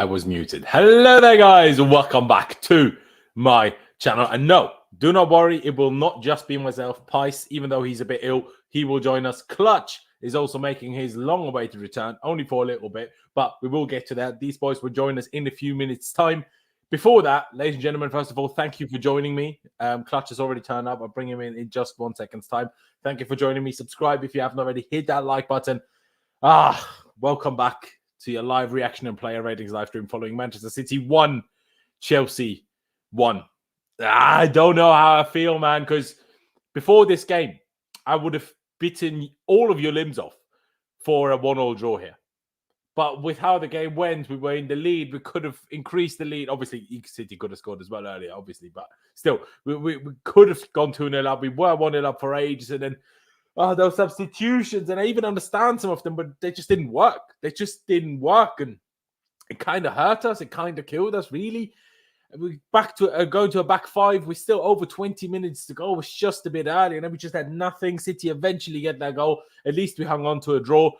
I was muted. Hello there, guys. Welcome back to my channel. And no, do not worry. It will not just be myself. Poch'S, even though he's a bit ill, he will join us. Clutch is also making his long-awaited return, only for a little bit, but we will get to that. These boys will join us in a few minutes' time. Before that, ladies and gentlemen, first of all, thank you for joining me. Clutch has already turned up. I'll bring him in just 1 second's time. Thank you for joining me. Subscribe if you haven't already. Hit that like button. Welcome back to your live reaction and player ratings live stream following Manchester City 1, Chelsea 1. I don't know how I feel, man, because before this game, I would have bitten all of your limbs off for a 1-1 draw here. But with how the game went, we were in the lead. We could have increased the lead. Obviously, City could have scored as well earlier, obviously. But still, we could have gone 2-0 up. We were 1-0 up for ages. And then those substitutions, and I even understand some of them, but they just didn't work. They just didn't work, and it kind of hurt us. It kind of killed us, really. We back to going to a back five. We're still over 20 minutes to go. It was just a bit early, and then we just had nothing. City eventually get that goal. At least we hung on to a draw,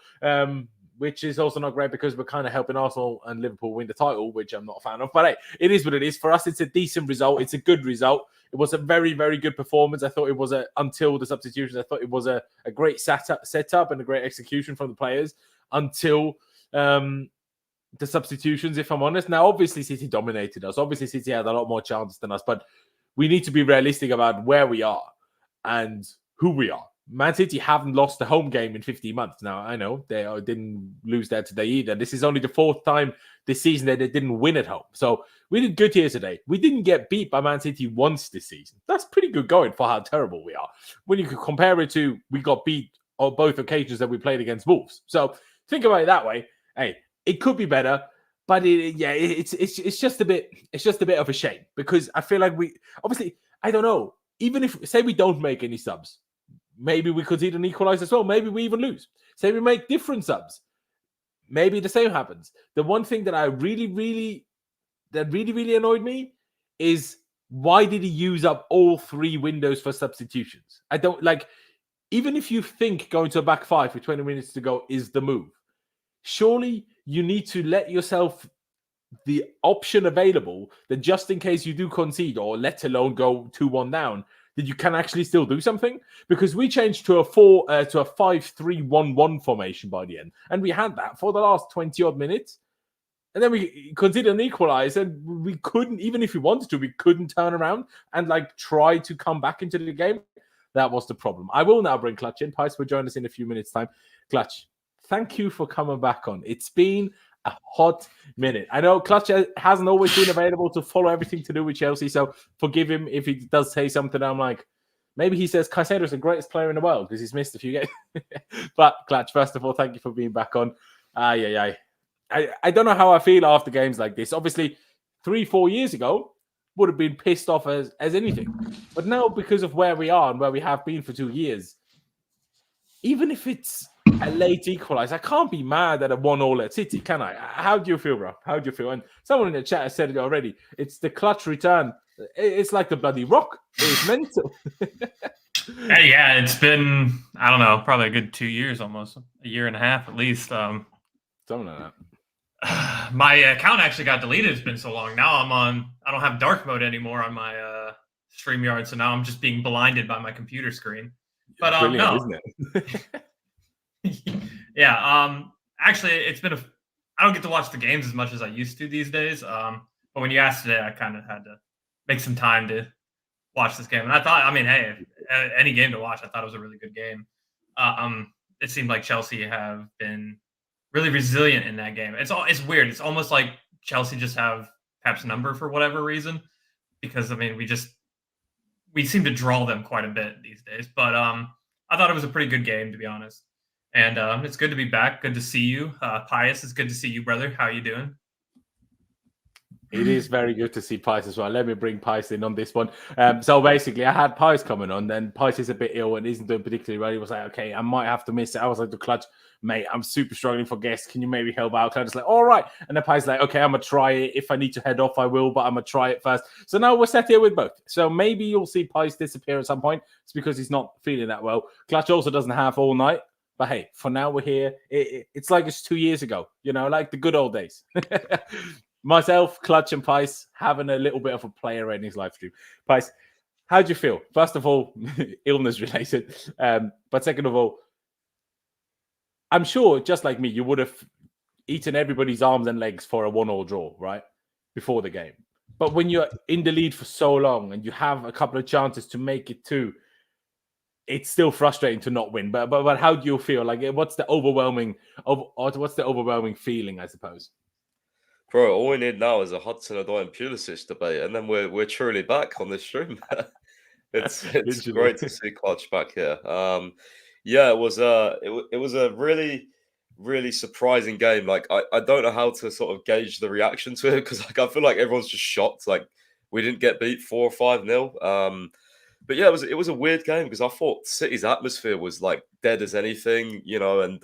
which is also not great because we're kind of helping Arsenal and Liverpool win the title, which I'm not a fan of. But hey, it is what it is. For us, it's a decent result. It's a good result. It was a very, very good performance. I thought it was until the substitutions. I thought it was a great setup and a great execution from the players until the substitutions, if I'm honest. Now, obviously, City dominated us. Obviously, City had a lot more chances than us. But we need to be realistic about where we are and who we are. Man City haven't lost a home game in 15 months. Now, I know they didn't lose there today either. This is only the 4th time this season that they didn't win at home. So we did good here today. We didn't get beat by Man City once this season. That's pretty good going for how terrible we are. When you could compare it to we got beat on both occasions that we played against Wolves. So think about it that way. Hey, it could be better, but it's just a bit of a shame because I feel like we obviously I don't know. Even if say we don't make any subs. Maybe we could even equalize as well. Maybe we even lose. Say we make different subs. Maybe the same happens. The one thing that really annoyed me is why did he use up all 3 windows for substitutions? I don't like, even if you think going to a back 5 with 20 minutes to go is the move, surely you need to let yourself the option available that just in case you do concede or let alone go 2-1 down, that you can actually still do something, because we changed to a 5-3-1-1 formation by the end, and we had that for the last 20 odd minutes, and then we considered an equalize, and we couldn't, even if we wanted to, we couldn't turn around and like try to come back into the game. That was the problem. I will now bring Clutch in. Poch'S will join us in a few minutes' time. Clutch, thank you for coming back on. It's been a hot minute. I know Clutch hasn't always been available to follow everything to do with Chelsea, so forgive him if he does say something. I'm like, maybe he says Caicedo's the greatest player in the world because he's missed a few games. But Clutch, first of all, thank you for being back on. I don't know how I feel after games like this. Obviously, 3-4 years ago, would have been pissed off as anything. But now, because of where we are and where we have been for 2 years, even if it's a late equalize, I can't be mad at a 1-1 at City, can I? How do you feel, bro? How do you feel? And someone in the chat has said it already. It's the Clutch return. It's like the bloody Rock. It's mental. Yeah, it's been, I don't know, probably a good 2 years almost. A year and a half at least. Something like that. My account actually got deleted. It's been so long. Now I don't have dark mode anymore on my StreamYard, so now I'm just being blinded by my computer screen. But no. Isn't it? Yeah, actually, it's been I don't get to watch the games as much as I used to these days. But when you asked today, I kind of had to make some time to watch this game. And I thought, I mean, hey, any game to watch, I thought it was a really good game. It seemed like Chelsea have been really resilient in that game. It's weird. It's almost like Chelsea just have Pep's number for whatever reason, because I mean, we seem to draw them quite a bit these days. But I thought it was a pretty good game, to be honest. And it's good to be back. Good to see you. Poch'S, it's good to see you, brother. How you doing? It is very good to see Poch'S as well. Let me bring Poch'S in on this one. So basically, I had Poch'S coming on. Then Poch'S is a bit ill and isn't doing particularly well. He was like, okay, I might have to miss it. I was like, the Clutch, mate, I'm super struggling for guests. Can you maybe help out? Clutch is like, all right. And then Poch'S like, okay, I'm going to try it. If I need to head off, I will, but I'm going to try it first. So now we're sat here with both. So maybe you'll see Poch'S disappear at some point. It's because he's not feeling that well. Clutch also doesn't have all night. But hey, for now we're here. It's like it's 2 years ago, you know, like the good old days. myself, Clutch, and Pice having a little bit of a player in his live stream. Pice, how do you feel? First of all, illness related. But second of all, I'm sure, just like me, you would have eaten everybody's arms and legs for a 1-1 draw, right? Before the game. But when you're in the lead for so long and you have a couple of chances to make it 2, it's still frustrating to not win. But how do you feel? Like, what's the overwhelming feeling, I suppose? Bro, all we need now is a Hudson-Odoi and Pulisic debate, and then we're truly back on this stream. It's great to see Clutch back here. Yeah, it was a really surprising game. Like, I don't know how to sort of gauge the reaction to it, because like I feel like everyone's just shocked. Like, we didn't get beat 4 or 5-0. But yeah, it was a weird game because I thought City's atmosphere was like dead as anything, and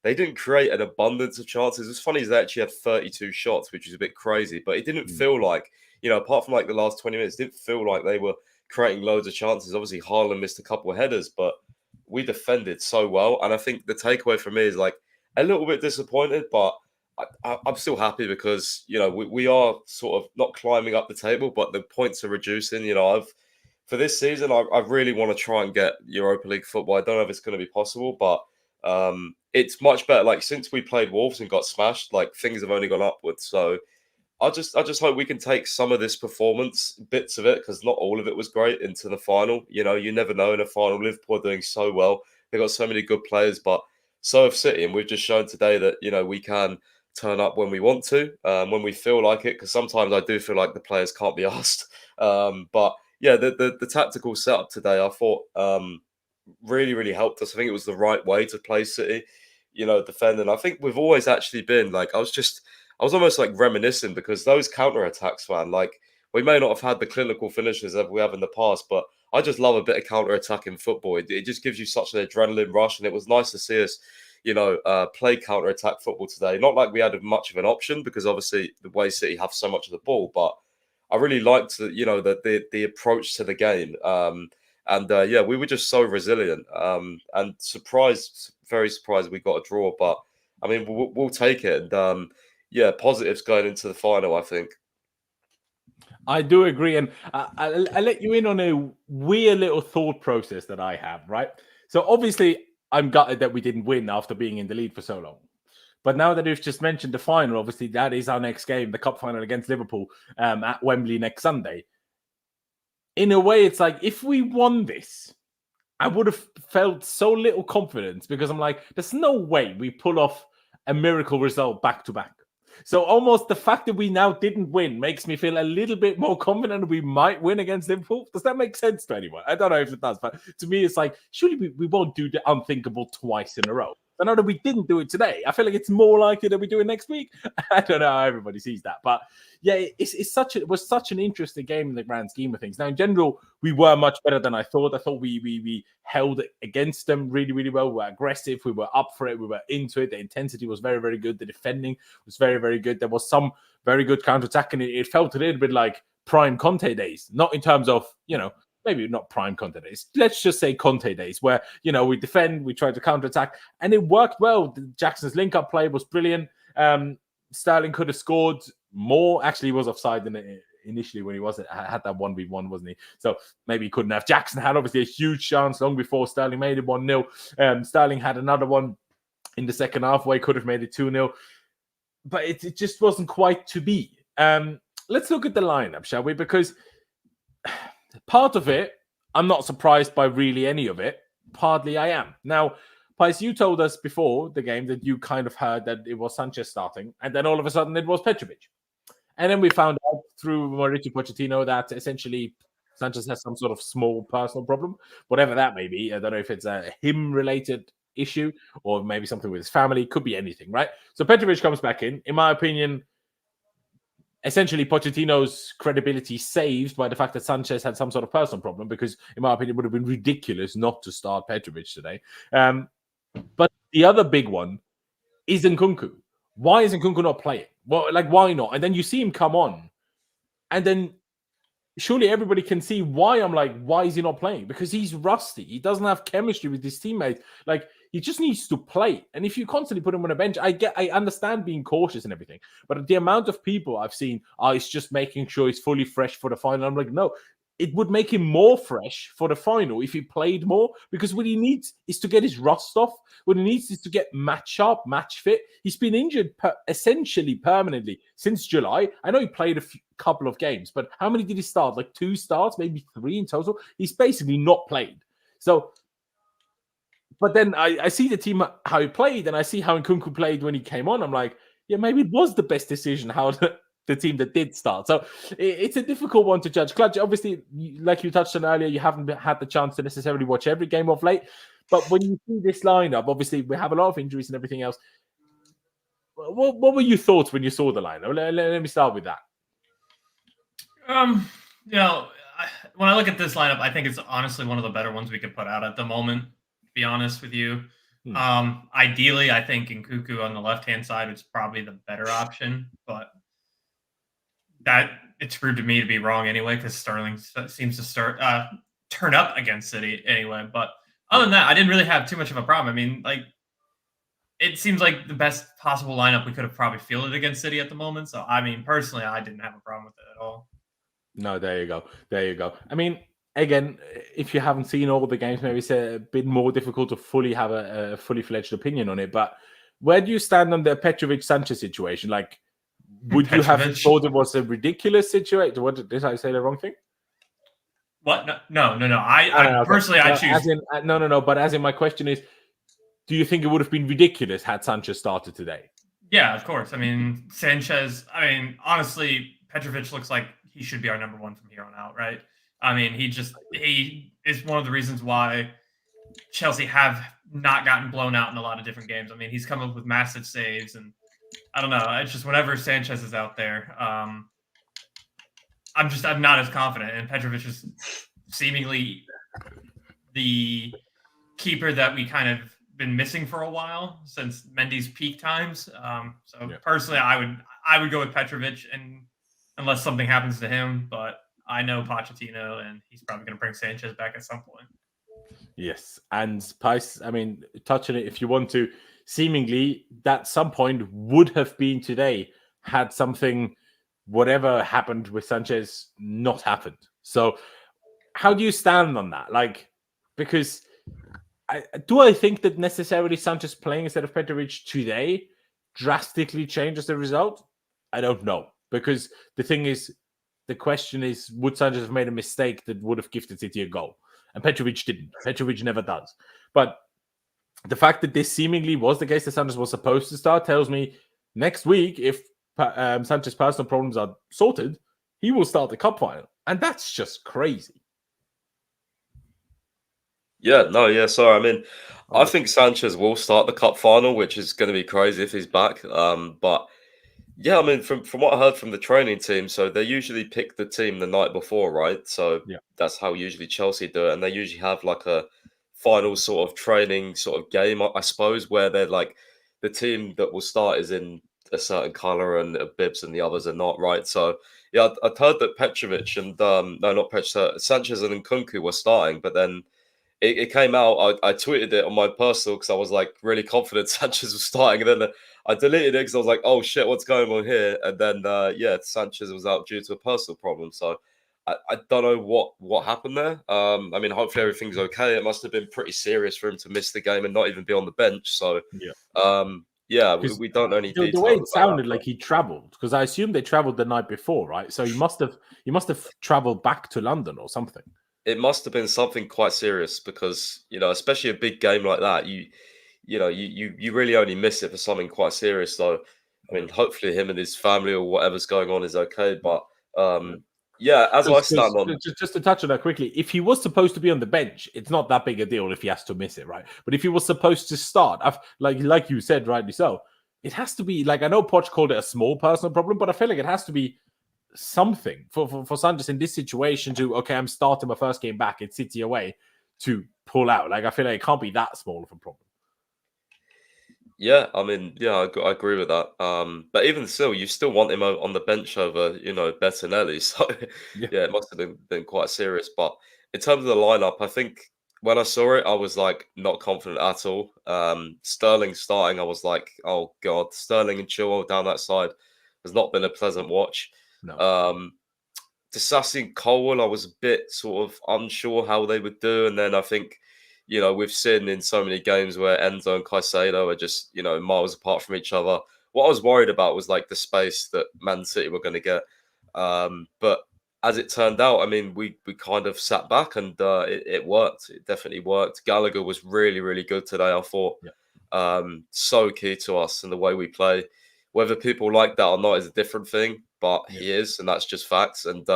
they didn't create an abundance of chances. It's funny, they actually had 32 shots, which is a bit crazy, but it didn't feel like, apart from like the last 20 minutes, it didn't feel like they were creating loads of chances. Obviously, Haaland missed a couple of headers, but we defended so well. And I think the takeaway for me is like a little bit disappointed, but I'm still happy because, we are sort of not climbing up the table, but the points are reducing. For this season, I really want to try and get Europa League football. I don't know if it's going to be possible, but it's much better. Like, since we played Wolves and got smashed, like, things have only gone upwards. So I just hope we can take some of this performance, bits of it, because not all of it was great, into the final. You never know in a final. Liverpool are doing so well. They've got so many good players, but so have City. And we've just shown today that, we can turn up when we want to, when we feel like it, because sometimes I do feel like the players can't be asked. But yeah, the tactical setup today, I thought really, really helped us. I think it was the right way to play City, defending. I think we've always actually been like, I was almost like reminiscing, because those counter-attacks, man, like, we may not have had the clinical finishes that we have in the past, but I just love a bit of counter-attack in football. It just gives you such an adrenaline rush, and it was nice to see us, play counter-attack football today. Not like we had much of an option, because obviously the way City have so much of the ball, but I really liked the approach to the game. Yeah, we were just so resilient, and very surprised we got a draw. But I mean, we'll take it. And yeah, positives going into the final, I think. I do agree, and I'll let you in on a weird little thought process that I have. Right, so obviously I'm gutted that we didn't win after being in the lead for so long. But now that you've just mentioned the final, obviously that is our next game, the cup final against Liverpool at Wembley next Sunday. In a way, it's like, if we won this, I would have felt so little confidence, because I'm like, there's no way we pull off a miracle result back to back. So almost the fact that we now didn't win makes me feel a little bit more confident we might win against Liverpool. Does that make sense to anyone? I don't know if it does, but to me, it's like, surely we won't do the unthinkable twice in a row. I know that we didn't do it today. I feel like it's more likely that we do it next week. I don't know how everybody sees that. But yeah, it was such an interesting game in the grand scheme of things. Now, in general, we were much better than I thought. I thought we held it against them really, really well. We were aggressive. We were up for it. We were into it. The intensity was very, very good. The defending was very, very good. There was some very good counter-attack, and it felt a little bit like prime Conte days. Not in terms of, maybe not prime Conte days. Let's just say Conte days, where, we defend, we try to counterattack, and it worked well. Jackson's link-up play was brilliant. Sterling could have scored more. Actually, he was offside initially when he had that 1v1, wasn't he? So maybe he couldn't have. Jackson had obviously a huge chance long before Sterling made it 1-0. Sterling had another one in the second half where he could have made it 2-0. But it just wasn't quite to be. Let's look at the lineup, shall we? Because part of it, I'm not surprised by really any of it. Partly I am. Now, Pice, you told us before the game that you kind of heard that it was Sanchez starting, and then all of a sudden it was Petrovic. And then we found out through Mauricio Pochettino that essentially Sanchez has some sort of small personal problem, whatever that may be. I don't know if it's a him-related issue or maybe something with his family. Could be anything, right? So Petrovic comes back in my opinion, essentially Pochettino's credibility saved by the fact that Sanchez had some sort of personal problem, because in my opinion it would have been ridiculous not to start Petrovic today. But the other big one is Nkunku. Why is Nkunku not playing? Well, like, why not? And then you see him come on, and then surely everybody can see why I'm like, why is he not playing? Because he's rusty. He doesn't have chemistry with his teammates. Like, He just needs to play. And if you constantly put him on a bench, I understand being cautious and everything. But the amount of people I've seen, it's just making sure he's fully fresh for the final. I'm like, no, it would make him more fresh for the final if he played more, because what he needs is to get his rust off. What he needs is to get match sharp, match fit. He's been injured essentially permanently since July. I know he played a couple of games, but how many did he start? Like 2 starts, maybe 3 in total. He's basically not played. So, but then I see the team, how he played, and I see how Nkunku played when he came on. I'm like, yeah, maybe it was the best decision how the team that did start. So it's a difficult one to judge. Clutch, obviously, like you touched on earlier, you haven't had the chance to necessarily watch every game of late. But when you see this lineup, obviously we have a lot of injuries and everything else. What were your thoughts when you saw the lineup? Let me start with that. When I look at this lineup, I think it's honestly one of the better ones we could put out at the moment, to be honest with you. Ideally, I think Nkunku on the left-hand side is probably the better option, but that it's proved to me to be wrong anyway, because Sterling seems to turn up against City anyway. But other than that, I didn't really have too much of a problem. I mean, like, it seems like the best possible lineup we could have probably fielded against City at the moment. So, I mean, personally, I didn't have a problem with it at all. No, there you go. There you go. I mean, again, if you haven't seen all the games, maybe it's a bit more difficult to fully have a fully fledged opinion on it. But where do you stand on the Petrovic-Sanchez situation? Like, would you have thought it was a ridiculous situation? What did I say the wrong thing? What? No. I personally, I choose. No. But as in, my question is, do you think it would have been ridiculous had Sanchez started today? Yeah, of course. I mean, Sanchez. I mean, honestly, Petrovic looks like he should be our number 1 from here on out, right? I mean, he is one of the reasons why Chelsea have not gotten blown out in a lot of different games. I mean, he's come up with massive saves, and I don't know. It's just whenever Sanchez is out there, I'm not as confident. And Petrovic is seemingly the keeper that we kind of been missing for a while since Mendy's peak times. Personally, I would go with Petrovic, and unless something happens to him, but I know Pochettino, and he's probably going to bring Sanchez back at some point. Yes, and Pice, I mean, touch on it if you want to. Seemingly, that some point would have been today had something, whatever happened with Sanchez, not happened. So, how do you stand on that? Like, because I think that necessarily Sanchez playing instead of Petrovic today drastically changes the result? I don't know, because the thing is, the question is, would Sanchez have made a mistake that would have gifted City a goal? And Petrovic didn't. Petrovic never does. But the fact that this seemingly was the case that Sanchez was supposed to start tells me next week, if Sanchez's personal problems are sorted, he will start the cup final. And that's just crazy. Sorry. I mean, I think Sanchez will start the cup final, which is going to be crazy if he's back. But yeah, I mean, from what I heard from the training team, so they usually pick the team the night before, right? So that's how usually Chelsea do it. And they usually have like a final sort of training sort of game, I suppose, where they're like, the team that will start is in a certain colour and bibs and the others are not, right? So yeah, I'd heard that Petrovic and Sanchez and Nkunku were starting, but then it came out. I tweeted it on my personal because I was like really confident Sanchez was starting, and then I deleted it because I was like, oh shit, what's going on here? And then Sanchez was out due to a personal problem. So I don't know what happened there. I mean, hopefully everything's okay. It must have been pretty serious for him to miss the game and not even be on the bench. So we don't know any details. The way it sounded like he travelled, because I assume they travelled the night before, right? So he must have travelled back to London or something. It must have been something quite serious because, especially a big game like that, you really only miss it for something quite serious. So, I mean, hopefully him and his family or whatever's going on is okay. But just to touch on that quickly, if he was supposed to be on the bench, it's not that big a deal if he has to miss it, right? But if he was supposed to start, like you said, rightly so, it has to be like, I know Poch called it a small personal problem, but I feel like it has to be something for Sanchez in this situation to, okay, I'm starting my first game back, it's City away, to pull out. Like, I feel like it can't be that small of a problem. Yeah, I mean, I agree with that. But even still, you still want him on the bench over, Bettinelli. So, it must have been quite serious. But in terms of the lineup, I think when I saw it, I was like not confident at all. Sterling starting, I was like, oh god, Sterling and Chilwell down that side has not been a pleasant watch. No. Disasi and Colwell, I was a bit sort of unsure how they would do, and then I think, we've seen in so many games where Enzo and Caicedo are just miles apart from each other. What I was worried about was like the space that Man City were going to get, but as it turned out, I mean, we kind of sat back and it worked. It definitely worked. Gallagher was really, really good today, I thought. Yeah. So key to us and the way we play. Whether people like that or not is a different thing, but he is, and that's just facts. And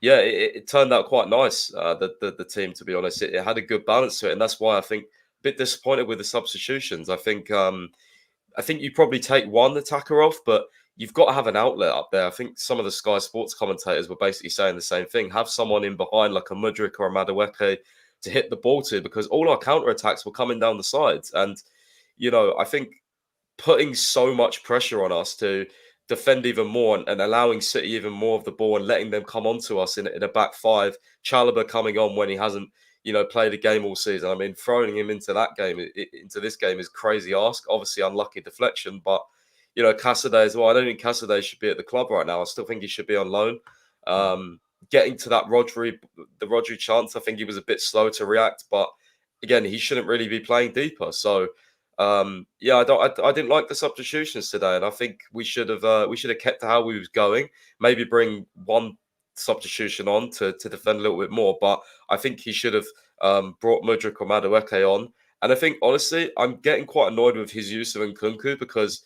it turned out quite nice, the team, to be honest. It had a good balance to it, and that's why I think a bit disappointed with the substitutions. I think you probably take one attacker off, but you've got to have an outlet up there. I think some of the Sky Sports commentators were basically saying the same thing. Have someone in behind like a Mudryk or a Madueke to hit the ball to, because all our counter-attacks were coming down the sides. And, I think putting so much pressure on us to defend even more and allowing City even more of the ball and letting them come onto us in a back five, Chalobah coming on when he hasn't, played a game all season. I mean, throwing him into that game, into this game is crazy ask. Obviously, unlucky deflection, but Casadei as well. I don't think Casadei should be at the club right now. I still think he should be on loan. Getting to that the Rodri chance, I think he was a bit slow to react, but again, he shouldn't really be playing deeper. So, I didn't like the substitutions today, and I think we should have kept to how we was going. Maybe bring one substitution on to defend a little bit more, but I think he should have brought Mudryk or Madueke on. And I think honestly, I'm getting quite annoyed with his use of Nkunku, because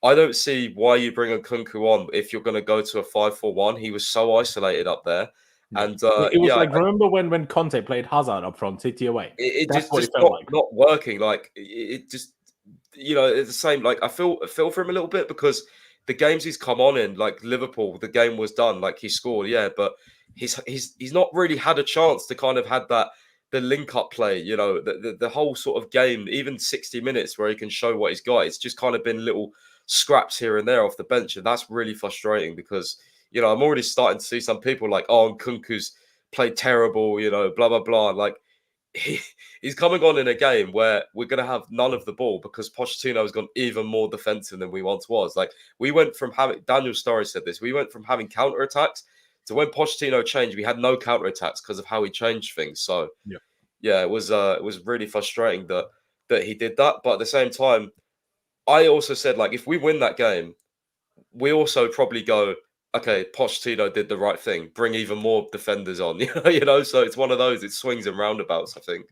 I don't see why you bring Nkunku on if you're going to go to a 5-4-1. He was so isolated up there. And it was remember when Conte played Hazard up front, City away? It just not working. Like it just, it's the same. Like I feel for him a little bit, because the games he's come on in, like Liverpool, the game was done. Like he scored, but he's not really had a chance to kind of had the link up play. The whole sort of game, even 60 minutes where he can show what he's got. It's just kind of been little scraps here and there off the bench, and that's really frustrating, because I'm already starting to see some people like, oh, Nkunku's played terrible, blah blah blah. Like he's coming on in a game where we're going to have none of the ball, because Pochettino has gone even more defensive than we once was. Like we went from having, Daniel Storey said this, we went from having counter attacks to when Pochettino changed, we had no counter attacks because of how he changed things. So it was really frustrating that he did that. But at the same time, I also said, like, if we win that game, we also probably go, okay, Pochettino did the right thing. Bring even more defenders on, So it's one of those. It swings and roundabouts, I think.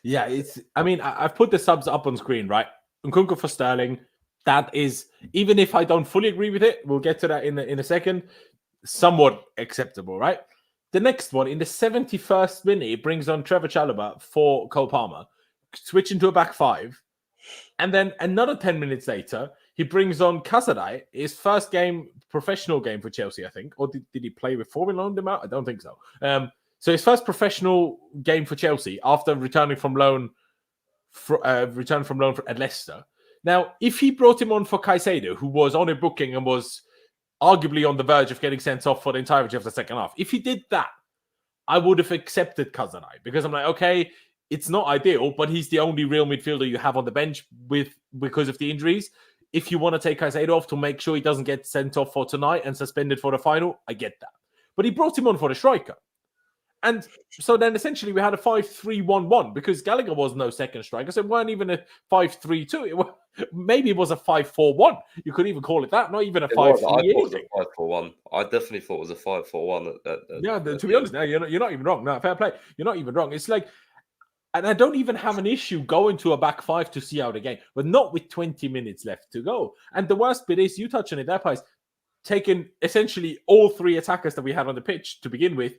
Yeah, I've put the subs up on screen, right? Nkunku for Sterling. That is, even if I don't fully agree with it, we'll get to that in a second, somewhat acceptable, right? The next one, in the 71st minute, it brings on Trevor Chalobah for Cole Palmer, switching to a back five. And then another 10 minutes later, he brings on Casadei, his first professional game for Chelsea, I think. Or did he play before we loaned him out? I don't think so. So his first professional game for Chelsea after returning from loan at Leicester. Now, if he brought him on for Caicedo, who was on a booking and was arguably on the verge of getting sent off for the entirety of the second half, if he did that, I would have accepted Casadei, because I'm like, okay, it's not ideal, but he's the only real midfielder you have on the bench because of the injuries. If you want to take Caicedo off to make sure he doesn't get sent off for tonight and suspended for the final, I get that. But he brought him on for the striker. And so then essentially we had a 5-3-1-1, because Gallagher was no second striker, so it weren't even a 5-3-2. Maybe it was a 5-4-1. You could even call it that, not even a 5-3. I thought it was a 5-4-1. I definitely thought it was a 5-4-1. To be honest, no, you're not even wrong. No, fair play. You're not even wrong. It's like, and I don't even have an issue going to a back five to see out the game, but not with 20 minutes left to go. And the worst bit is, you touch on it there, Pies, taking essentially all three attackers that we had on the pitch to begin with,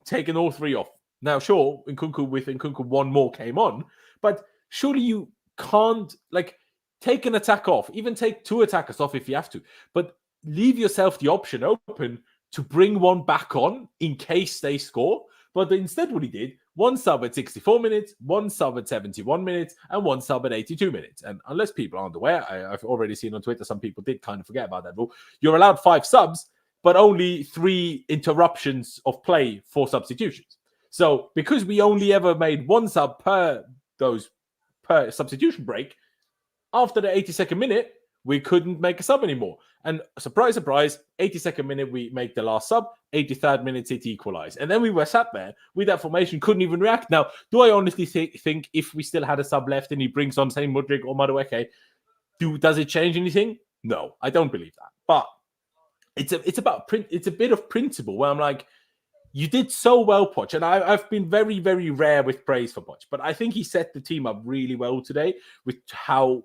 taking all three off. Now, sure, Nkunku, one more came on, but surely you can't, like, take an attack off, even take two attackers off if you have to, but leave yourself the option open to bring one back on in case they score. But instead what he did, one sub at 64 minutes, one sub at 71 minutes, and one sub at 82 minutes. And unless people aren't aware, I've already seen on Twitter, some people did kind of forget about that rule. You're allowed 5 subs, but only 3 interruptions of play for substitutions. So because we only ever made one sub per substitution break, after the 82nd minute, we couldn't make a sub anymore. And surprise, surprise, 82nd minute, we make the last sub, 83rd minute, it equalized. And then we were sat there with that formation, couldn't even react. Now, do I honestly think if we still had a sub left and he brings on, say, Mudryk or Madueke, does it change anything? No, I don't believe that. But it's a bit of principle where I'm like, you did so well, Poch, and I've been very, very rare with praise for Poch, but I think he set the team up really well today with how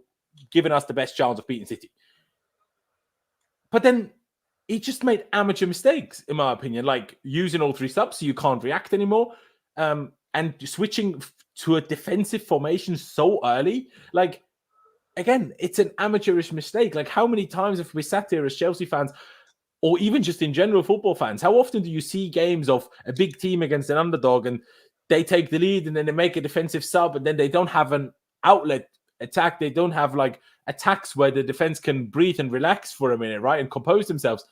giving us the best chance of beating City. But then he just made amateur mistakes, in my opinion, like using all three subs so you can't react anymore, and switching to a defensive formation so early. Like, again, it's an amateurish mistake. Like, how many times have we sat here as Chelsea fans, or even just in general football fans, how often do you see games of a big team against an underdog and they take the lead and then they make a defensive sub and then they don't have an outlet attack? They don't have like attacks where the defense can breathe and relax for a minute, right? And compose themselves.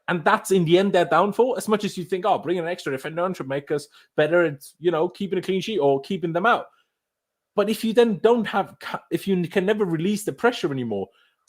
And that's in the end their downfall. As much as you think, oh, bringing an extra defender on should make us better at, keeping a clean sheet or keeping them out. But if you then if you can never release the pressure anymore,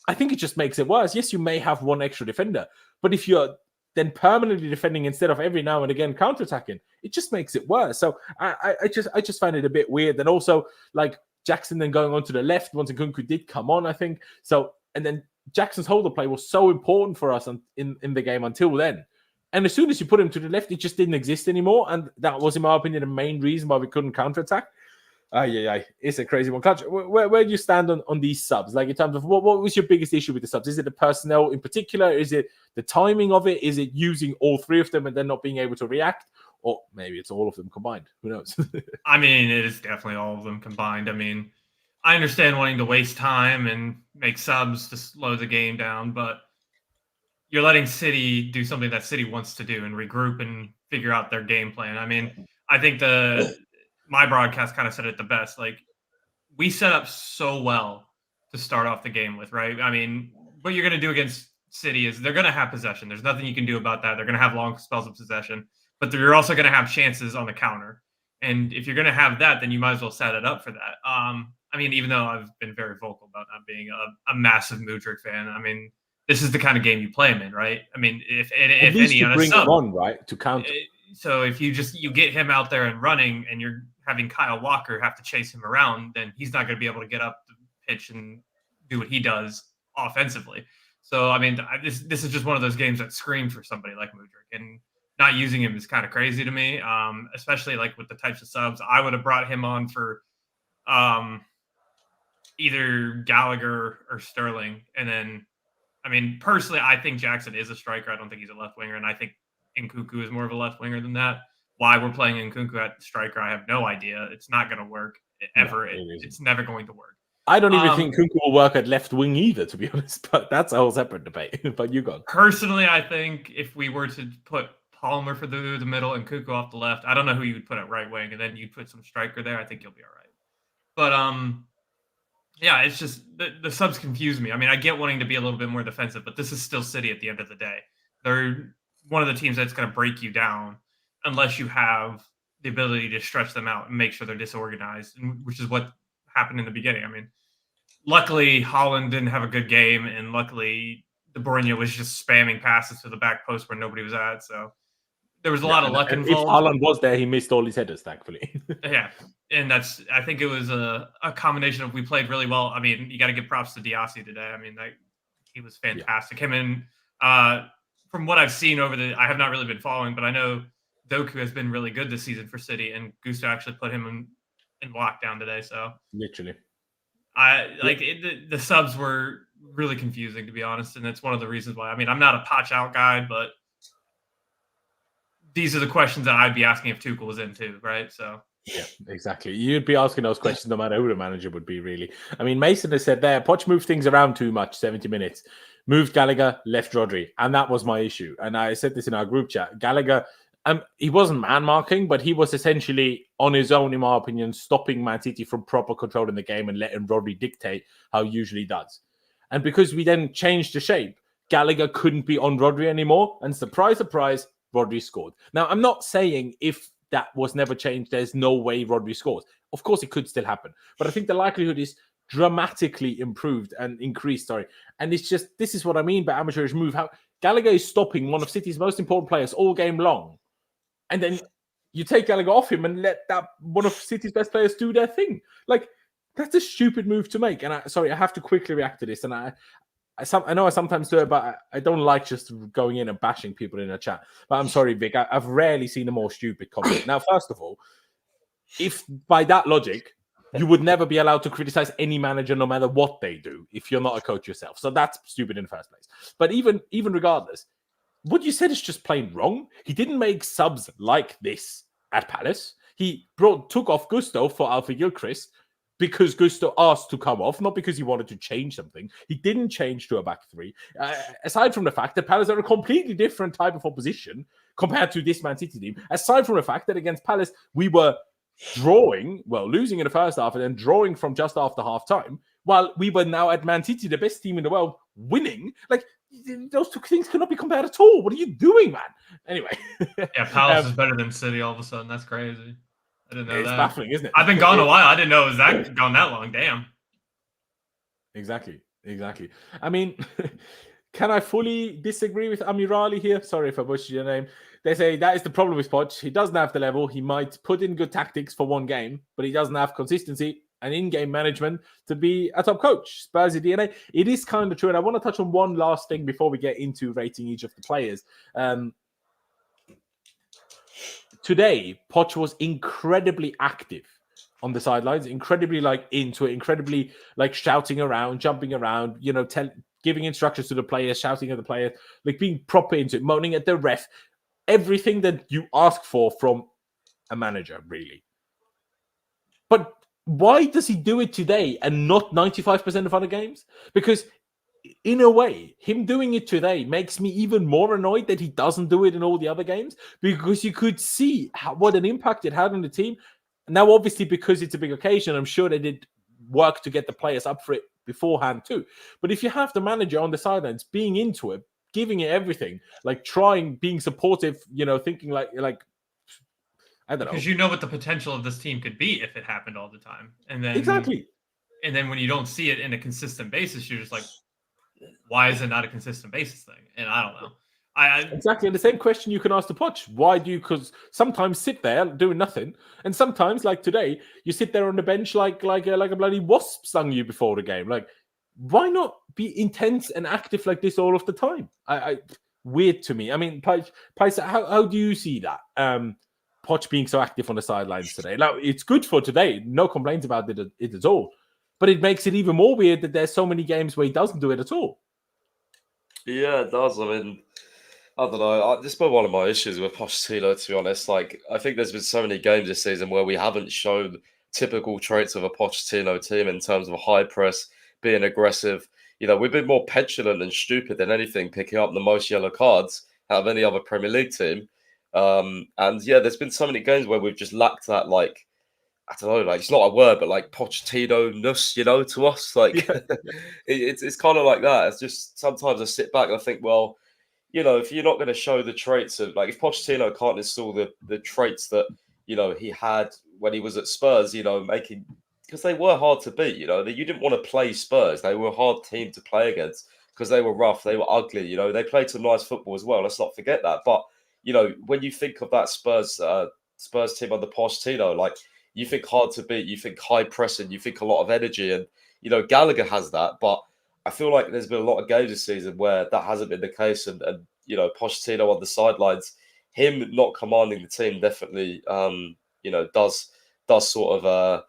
I think it just makes it worse. Yes, you may have one extra defender, but if you're then permanently defending instead of every now and again counterattacking, it just makes it worse. So I just find it a bit weird. And also, like, Jackson then going on to the left once Nkunku did come on, I think. So, and then Jackson's holder play was so important for us in the game until then. And as soon as you put him to the left, it just didn't exist anymore. And that was, in my opinion, the main reason why we couldn't counterattack. It's a crazy one. Clutch, where do you stand on these subs? Like, in terms of what was your biggest issue with the subs? Is it the personnel in particular? Is it the timing of it? Is it using all three of them and then not being able to react? Or maybe it's all of them combined. Who knows? I mean, it is definitely all of them combined. I mean, I understand wanting to waste time and make subs to slow the game down, but you're letting City do something that City wants to do and regroup and figure out their game plan. I mean, I think my broadcast kind of said it the best. Like, we set up so well to start off the game with, right? I mean, what you're going to do against City is they're going to have possession. There's nothing you can do about that. They're going to have long spells of possession, but you're also going to have chances on the counter. And if you're going to have that, then you might as well set it up for that. I mean, even though I've been very vocal about not being a massive Mudryk fan, I mean, this is the kind of game you play him in, right? I mean, if any on a bring sub, him on, right, to counter. So if you get him out there and running, and you're having Kyle Walker have to chase him around, then he's not going to be able to get up the pitch and do what he does offensively. So, I mean, this is just one of those games that scream for somebody like Mudryk, and not using him is kind of crazy to me, especially like with the types of subs. I would have brought him on for either Gallagher or Sterling. And then, I mean, personally, I think Jackson is a striker. I don't think he's a left winger, and I think Nkunku is more of a left winger than that. Why we're playing Nkunku at striker, I have no idea. It's not going to work ever. It's never going to work. I don't even think Nkunku will work at left wing either, to be honest. But that's a whole separate debate. But you go. Personally, I think if we were to put Palmer for the middle and Nkunku off the left, I don't know who you would put at right wing, and then you'd put some striker there, I think you'll be all right. But yeah, it's just the subs confuse me. I mean, I get wanting to be a little bit more defensive, but this is still City at the end of the day. They're one of the teams that's going to break you down unless you have the ability to stretch them out and make sure they're disorganized, which is what happened in the beginning. I mean, luckily, Haaland didn't have a good game, and luckily, De Bruyne was just spamming passes to the back post where nobody was at. So there was a lot of luck involved. If Haaland was there, he missed all his headers, thankfully. Yeah, and I think it was a combination of we played really well. I mean, you got to give props to Disasi today. I mean, he was fantastic. Him and from what I've seen I have not really been following, but I know Doku has been really good this season for City, and Gusto actually put him in lockdown today. So literally, the subs were really confusing, to be honest, and it's one of the reasons why. I mean, I'm not a Poch out guy, but these are the questions that I'd be asking if Tuchel was in too, right? So yeah, exactly. You'd be asking those questions no matter who the manager would be, really. I mean, Mason has said there, Poch moved things around too much, 70 minutes. Moved Gallagher, left Rodri. And that was my issue. And I said this in our group chat. Gallagher, he wasn't man-marking, but he was essentially, on his own, in my opinion, stopping Man City from proper controlling the game and letting Rodri dictate how he usually does. And because we then changed the shape, Gallagher couldn't be on Rodri anymore. And surprise, surprise, Rodri scored. Now, I'm not saying if that was never changed. There's no way Rodri scores. Of course, it could still happen, but I think the likelihood is dramatically improved and increased. Sorry, and it's just this is what I mean by amateurish move. How Gallagher is stopping one of City's most important players all game long, and then you take Gallagher off him and let that one of City's best players do their thing. Like that's a stupid move to make. And I have to quickly react to this. And I know I sometimes do it, but I don't like just going in and bashing people in a chat. But I'm sorry, Vic. I've rarely seen a more stupid comment. Now, first of all, if by that logic, you would never be allowed to criticize any manager no matter what they do if you're not a coach yourself. So that's stupid in the first place. But even regardless, what you said is just plain wrong. He didn't make subs like this at Palace. He took off Gusto for Alfie Gilchrist because Gusto asked to come off, not because he wanted to change something. He didn't change to a back three. Aside from the fact that Palace are a completely different type of opposition compared to this Man City team. Aside from the fact that against Palace, we were losing in the first half and then drawing from just after half time, while we were now at Man City, the best team in the world, winning. Like, those two things cannot be compared at all. What are you doing, man? Anyway. Yeah, Palace is better than City all of a sudden. That's crazy. I didn't know that. It's baffling, isn't it? I've been gone a while. I didn't know it was gone that long. Damn. Exactly. I mean, can I fully disagree with Amirali here? Sorry if I butchered your name. They say that is the problem with Poch. He doesn't have the level. He might put in good tactics for one game, but he doesn't have consistency and in-game management to be a top coach. Spursy DNA. It is kind of true. And I want to touch on one last thing before we get into rating each of the players. Today, Poch was incredibly active on the sidelines, incredibly into it, incredibly shouting around, jumping around, giving instructions to the players, shouting at the players, being proper into it, moaning at the ref. Everything that you ask for from a manager, really. But why does he do it today and not 95% of other games? Because in a way, him doing it today makes me even more annoyed that he doesn't do it in all the other games, because you could see what an impact it had on the team. Now, obviously, because it's a big occasion, I'm sure they did work to get the players up for it beforehand too. But if you have the manager on the sidelines being into it, giving it everything, trying, being supportive, thinking I don't know. Because you know what the potential of this team could be if it happened all the time. And then exactly. And then when you don't see it in a consistent basis, you're just like, why is it not a consistent basis thing? And I don't know. Exactly. And the same question you can ask the Poch. Why do you? Because sometimes sit there doing nothing, and sometimes, like today, you sit there on the bench like a bloody wasp stung you before the game. Why not be intense and active like this all of the time? Weird to me. I mean, Paisa, how do you see that? Poch being so active on the sidelines today. Now, it's good for today. No complaints about it at all. But it makes it even more weird that there's so many games where he doesn't do it at all. Yeah, it does. I mean, I don't know. This has been one of my issues with Pochettino, to be honest. I think there's been so many games this season where we haven't shown typical traits of a Pochettino team in terms of a high press, being aggressive. We've been more petulant and stupid than anything, picking up the most yellow cards out of any other Premier League team. And yeah, there's been so many games where we've just lacked that, I don't know, it's not a word, but Pochettino-ness, to us. It's kind of like that. It's just sometimes I sit back and I think, well, if you're not going to show the traits of, if Pochettino can't install the traits that, he had when he was at Spurs, making, because they were hard to beat, you didn't want to play Spurs. They were a hard team to play against because they were rough, they were ugly, they played some nice football as well. Let's not forget that. But, when you think of that Spurs team under Pochettino, you think hard to beat, you think high pressing, you think a lot of energy. And, Gallagher has that. But I feel like there's been a lot of games this season where that hasn't been the case. And Pochettino on the sidelines, him not commanding the team definitely, does sort of,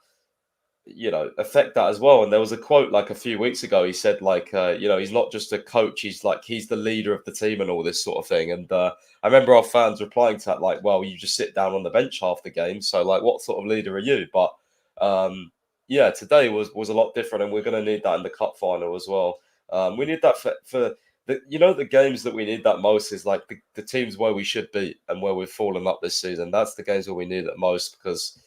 affect that as well. And there was a quote a few weeks ago. He said he's not just a coach. He's he's the leader of the team and all this sort of thing. And I remember our fans replying to that well, you just sit down on the bench half the game. So what sort of leader are you? But yeah, today was a lot different, and we're going to need that in the cup final as well. We need that for the the games that we need that most is the teams where we should beat and where we've fallen up this season. That's the games where we need it most, because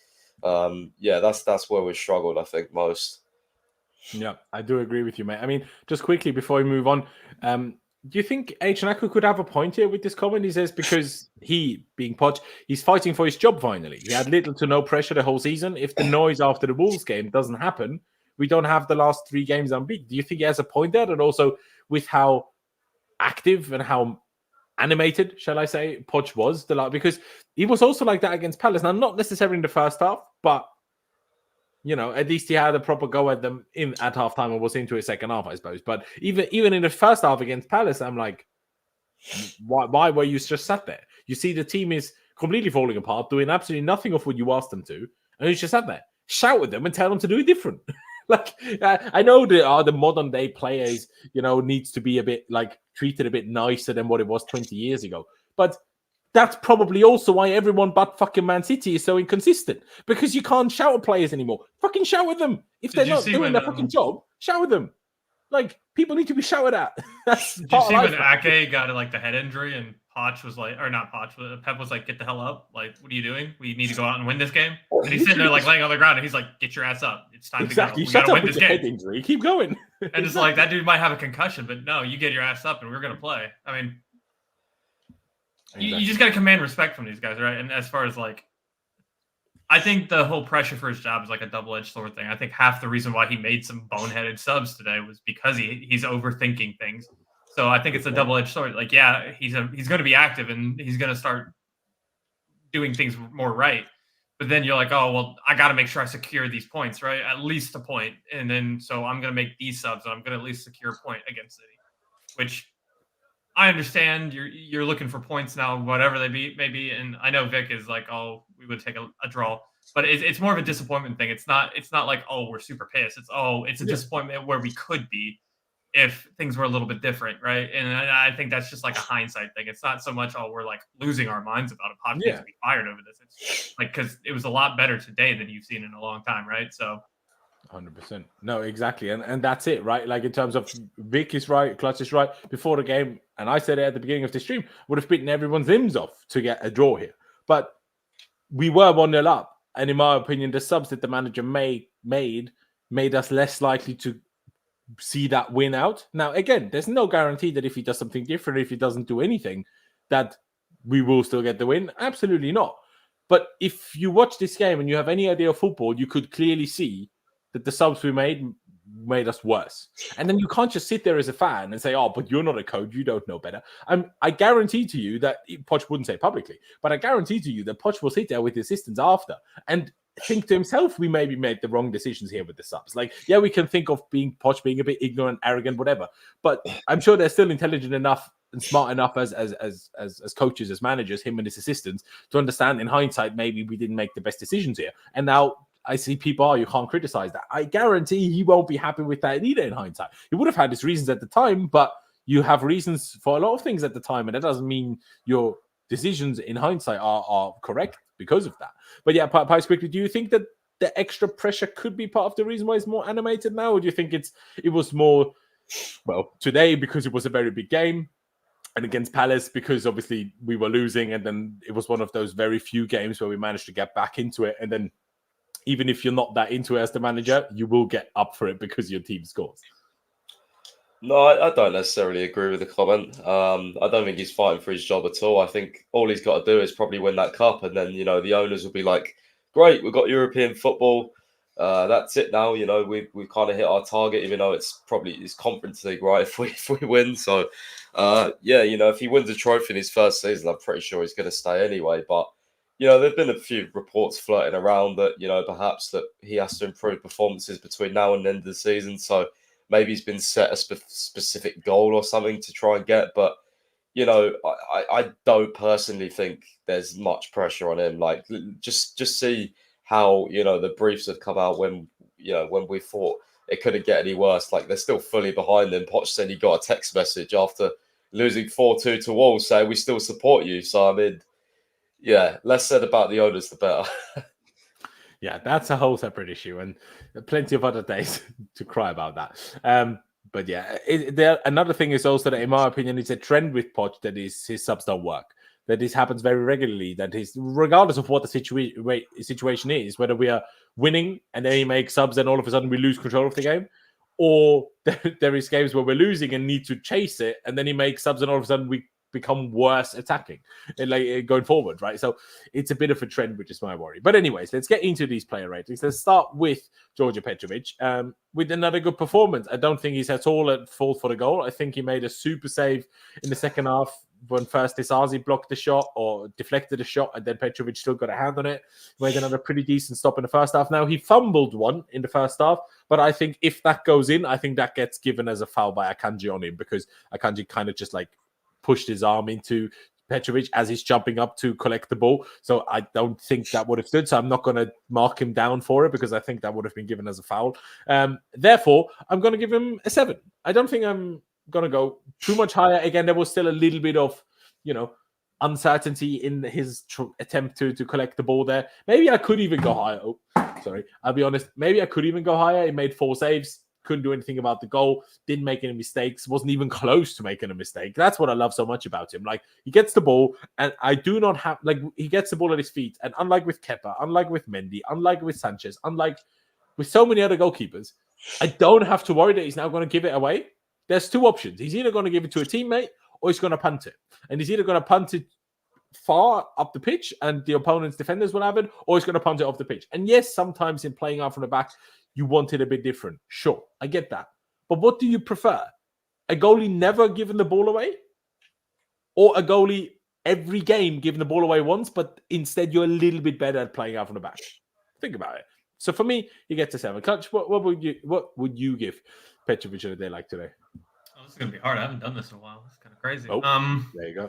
that's where we've struggled, I think, most. Yeah, I do agree with you, mate. I mean, just quickly before we move on, Do you think Naku could have a point here with this comment? He says because he, being Poch, he's fighting for his job finally. He had little to no pressure the whole season. If the noise after the Wolves game doesn't happen, we don't have the last 3 games unbeaten. Do you think he has a point there? And also with how active and how animated, shall I say, Poch was, because he was also like that against Palace. Now, not necessarily in the first half, but at least he had a proper go at them at halftime and was into his second half, I suppose. But even in the first half against Palace, I'm like, why were you just sat there? You see the team is completely falling apart, doing absolutely nothing of what you asked them to, and you just sat there. Shout at them and tell them to do it different. I know the modern day players, needs to be a bit treated a bit nicer than what it was 20 years ago. But that's probably also why everyone but fucking Man City is so inconsistent, because you can't shout at players anymore. Fucking shout at them. If they're not doing their fucking job, shout at them. People need to be shouted at. That's Did you see when Ake got the head injury and Poch was or not Poch, Pep was like, get the hell up. What are you doing? We need to go out and win this game. And he's sitting there laying on the ground and he's like, get your ass up. It's time to go. We gotta win this game. Head injury. Keep going. And it's like, that dude might have a concussion, but no, you get your ass up and we're going to play. I mean, you just got to command respect from these guys, right? And as far as I think the whole pressure for his job is a double-edged sword thing. I think half the reason why he made some boneheaded subs today was because he's overthinking things. So I think it's a double-edged sword. He's going to be active and he's going to start doing things more right. But then you're like, oh, well, I got to make sure I secure these points, right? At least a point. And then so I'm going to make these subs and I'm going to at least secure a point against City, which I understand you're looking for points now, whatever they may be. And I know Vic is like, oh, we would take a draw. But it's more of a disappointment thing. It's not like, oh, we're super pissed. It's a disappointment where we could be if things were a little bit different, right? And I think that's just a hindsight thing. It's not so much, oh, we're losing our minds about it. Pod needs to be fired over this. It's because it was a lot better today than you've seen in a long time, right? So 100%. No, exactly. And that's it, right? In terms of Vic is right, Clutch is right. Before the game, and I said it at the beginning of the stream, would have bitten everyone's limbs off to get a draw here. But we were 1-0 up. And in my opinion, the subs that the manager made us less likely to see that win out. Now, again, there's no guarantee that if he does something different, if he doesn't do anything, that we will still get the win. Absolutely not. But if you watch this game and you have any idea of football, you could clearly see that the subs we made us worse. And then you can't just sit there as a fan and say, oh, but you're not a coach, you don't know better. I guarantee to you that Poch wouldn't say publicly, but I guarantee to you that Poch will sit there with the assistants after and think to himself, we maybe made the wrong decisions here with the subs. We can think of Poch being a bit ignorant, arrogant, whatever, but I'm sure they're still intelligent enough and smart enough as coaches, as managers, him and his assistants, to understand in hindsight, maybe we didn't make the best decisions here. And now I see people, you can't criticize that. I guarantee he won't be happy with that either in hindsight. He would have had his reasons at the time, but you have reasons for a lot of things at the time, and that doesn't mean your decisions in hindsight are correct because of that. But yeah, Pies, quickly, do you think that the extra pressure could be part of the reason why it's more animated now, or do you think it was more, today because it was a very big game, and against Palace because obviously we were losing, and then it was one of those very few games where we managed to get back into it, and then even if you're not that into it as the manager, you will get up for it because your team scores. No, I don't necessarily agree with the comment. I don't think he's fighting for his job at all. I think all he's got to do is probably win that cup, and then the owners will be like, "Great, we've got European football. That's it now. We've kind of hit our target, even though it's Conference League, right? If we win, so if he wins a trophy in his first season, I'm pretty sure he's going to stay anyway. But there've been a few reports floating around that perhaps that he has to improve performances between now and the end of the season. So maybe he's been set a specific goal or something to try and get. But I don't personally think there's much pressure on him. Just see how the briefs have come out when we thought it couldn't get any worse. They're still fully behind him. Poch said he got a text message after losing 4-2 to Wolves saying we still support you. So I mean, yeah, less said about the owners, the better. Yeah, that's a whole separate issue, and plenty of other days to cry about that. But yeah, another thing is also that, in my opinion, it's a trend with Poch that his subs don't work. That this happens very regularly. That regardless of what the situation is, whether we are winning and then he makes subs and all of a sudden we lose control of the game, or there is games where we're losing and need to chase it, and then he makes subs, and all of a sudden we become worse attacking and like going forward, right? So it's a bit of a trend, which is my worry. But anyways, let's get into these player ratings. Let's start with Đorđe Petrović with another good performance. I don't think he's at all at fault for the goal. I think he made a super save in the second half when first Disasi blocked the shot or deflected the shot, and then Petrović still got a hand on it. He made another pretty decent stop in the first half. Now, he fumbled one in the first half, but I think if that goes in, I think that gets given as a foul by Akanji on him, because Akanji kind of just like pushed his arm into Petrović as he's jumping up to collect the ball. So I don't think that would have stood. So I'm not going to mark him down for it, because I think that would have been given as a foul. Therefore, I'm going to give him a 7. I don't think I'm going to go too much higher. Again, there was still a little bit of, uncertainty in his attempt to collect the ball there. Maybe I could even go higher. Oh, sorry. I'll be honest. Maybe I could even go higher. He made 4 saves. Couldn't do anything about the goal. Didn't make any mistakes. Wasn't even close to making a mistake. That's what I love so much about him. Like, he gets the ball, and I do not have, he gets the ball at his feet. And unlike with Kepa, unlike with Mendy, unlike with Sanchez, unlike with so many other goalkeepers, I don't have to worry that he's now going to give it away. There's 2 options. He's either going to give it to a teammate, or he's going to punt it. And he's either going to punt it far up the pitch and the opponent's defenders will have it, or he's going to punt it off the pitch. And yes, sometimes in playing out from the back, you want it a bit different. Sure, I get that. But what do you prefer? A goalie never giving the ball away? Or a goalie every game giving the ball away once, but instead you're a little bit better at playing out from the back? Think about it. So for me, he gets a 7. Clutch, what would you give Petrović on a day like today? Oh, this is going to be hard. I haven't done this in a while. It's kind of crazy. Oh, there you go.